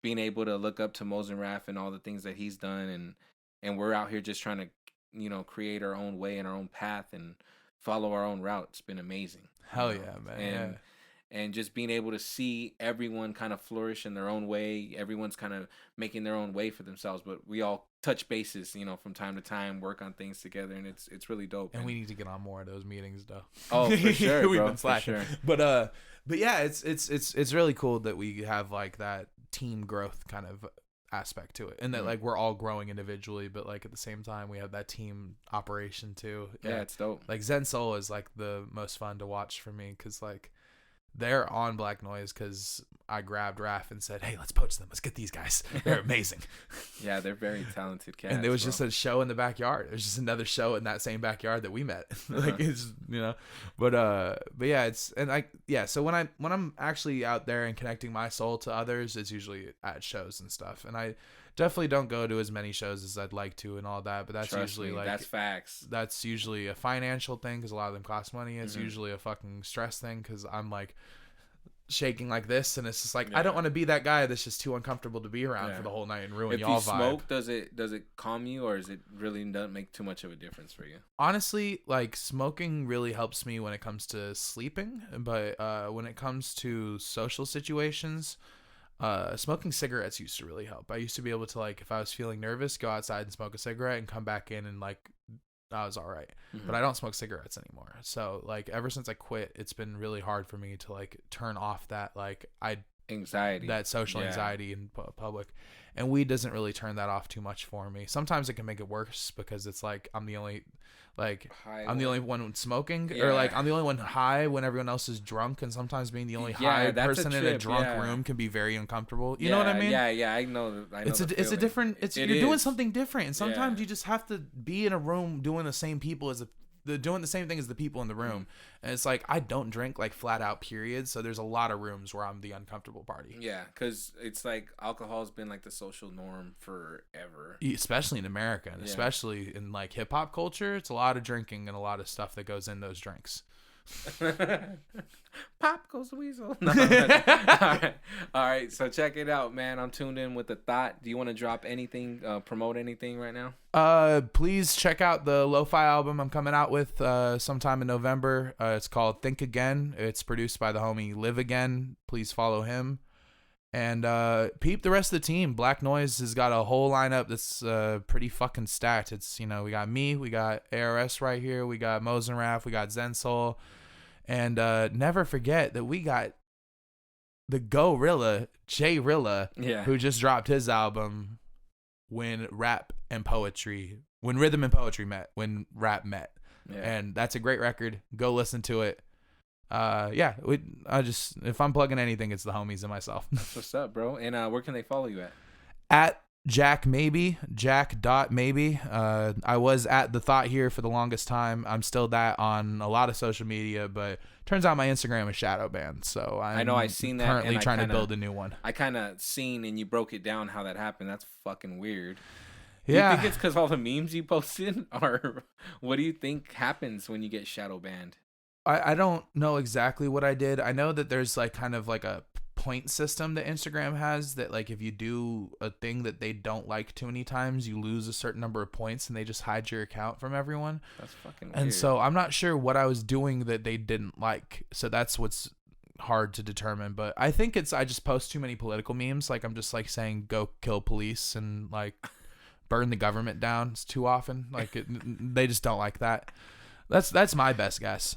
being able to look up to Mosin Raf and all the things that he's done, and we're out here just trying to create our own way and our own path and follow our own route. It's been amazing. Hell yeah, man. And just being able to see everyone kind of flourish in their own way. Everyone's kind of making their own way for themselves, but we all touch bases, from time to time, work on things together, and it's really dope. And we need to get on more of those meetings, though. Oh, for sure, we've been slacking. Sure. But yeah, it's really cool that we have like that team growth kind of aspect to it, and that like we're all growing individually, but like at the same time we have that team operation too. Yeah, it's dope. Like Zen Soul is like the most fun to watch for me, because like they're on BlaqKnoiz because I grabbed Raf and said, hey, let's poach them, let's get these guys, they're amazing. Yeah, they're very talented cats. And there was just a show in the backyard. It was just another show in that same backyard that we met. Like it's but yeah, it's and like so when I'm actually out there and connecting my soul to others, it's usually at shows and stuff. And I definitely don't go to as many shows as I'd like to and all that, but that's usually like that's facts. That's usually a financial thing because a lot of them cost money. It's usually a fucking stress thing because I'm like shaking like this, and it's just like I don't want to be that guy that's just too uncomfortable to be around for the whole night and ruin y'all vibe. If you smoke, does it calm you, or is it really doesn't make too much of a difference for you? Honestly, like smoking really helps me when it comes to sleeping, but when it comes to social situations, smoking cigarettes used to really help. I used to be able to, like, if I was feeling nervous, go outside and smoke a cigarette and come back in and like I was all right. But I don't smoke cigarettes anymore. So like ever since I quit, it's been really hard for me to like turn off that anxiety, that social anxiety in public. And weed doesn't really turn that off too much for me. Sometimes it can make it worse because it's like I'm the only one smoking, or like I'm the only one high when everyone else is drunk, and sometimes being the only high person in a drunk room can be very uncomfortable. You know what I mean? Yeah, I know. It's a different. You're doing something different, and sometimes you just have to be in a room doing the same thing as the people in the room. And it's like I don't drink like flat out period, so there's a lot of rooms where I'm the uncomfortable party. Yeah, because it's like alcohol has been like the social norm forever, especially in America, and especially in like hip hop culture. It's a lot of drinking and a lot of stuff that goes in those drinks. Pop goes the weasel. No. All right. So check it out, man. I'm tuned in with the thought. Do you want to drop anything, promote anything right now? Please check out the lo-fi album I'm coming out with sometime in November. It's called Think Again. It's produced by the homie Live Again. Please follow him. And peep the rest of the team. BlaqKnoiz has got a whole lineup that's pretty fucking stacked. It's, we got me, we got ARS right here, we got Mosin Raf, we got Zen Soul. And never forget that we got the Gorilla, Jay Rilla, who just dropped his album when rhythm and poetry met, when rap met. Yeah. And that's a great record. Go listen to it. If I'm plugging anything, it's the homies and myself. That's what's up, bro. And where can they follow you at? At Jack dot maybe. I was at the thought here for the longest time. I'm still that on a lot of social media, but turns out my Instagram is shadow banned. So I know I seen that. Currently trying to build a new one. I kind of seen and you broke it down how that happened. That's fucking weird. Yeah. Do you think it's because all the memes you posted, or what do you think happens when you get shadow banned? I don't know exactly what I did. I know that there's like kind of like a point system that Instagram has that like if you do a thing that they don't like too many times, you lose a certain number of points and they just hide your account from everyone. That's fucking weird. And so I'm not sure what I was doing that they didn't like. So that's what's hard to determine. But I think I just post too many political memes. Like I'm just like saying go kill police and like burn the government down too often. Like they just don't like that. That's my best guess.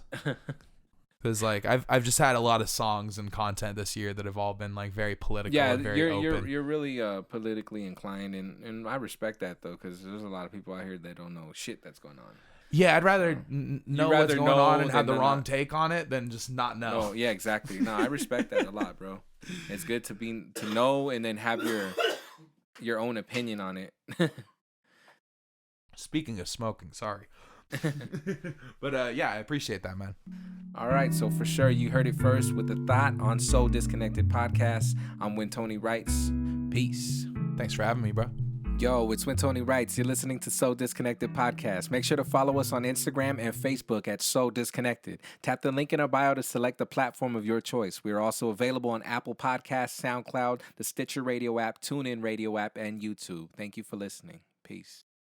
Because like I've just had a lot of songs and content this year that have all been like very political and very open. You're really politically inclined, and I respect that though, because there's a lot of people out here that don't know shit that's going on. Yeah, I'd rather know what's going on and have the wrong take on it than just not know. No, yeah, exactly. No, I respect that a lot, bro. It's good to know and then have your own opinion on it. Speaking of smoking, sorry. But yeah, I appreciate that, man. All right, so for sure you heard it first with the thought on So Disconnected Podcast. I'm When Tony Writes. Peace. Thanks for having me, bro. Yo, it's When Tony Writes. You're listening to So Disconnected Podcast. Make sure to follow us on Instagram and Facebook at So Disconnected. Tap the link in our bio to select the platform of your choice. We are also available on Apple Podcasts, SoundCloud, the Stitcher Radio app, TuneIn Radio app, and YouTube. Thank you for listening. Peace.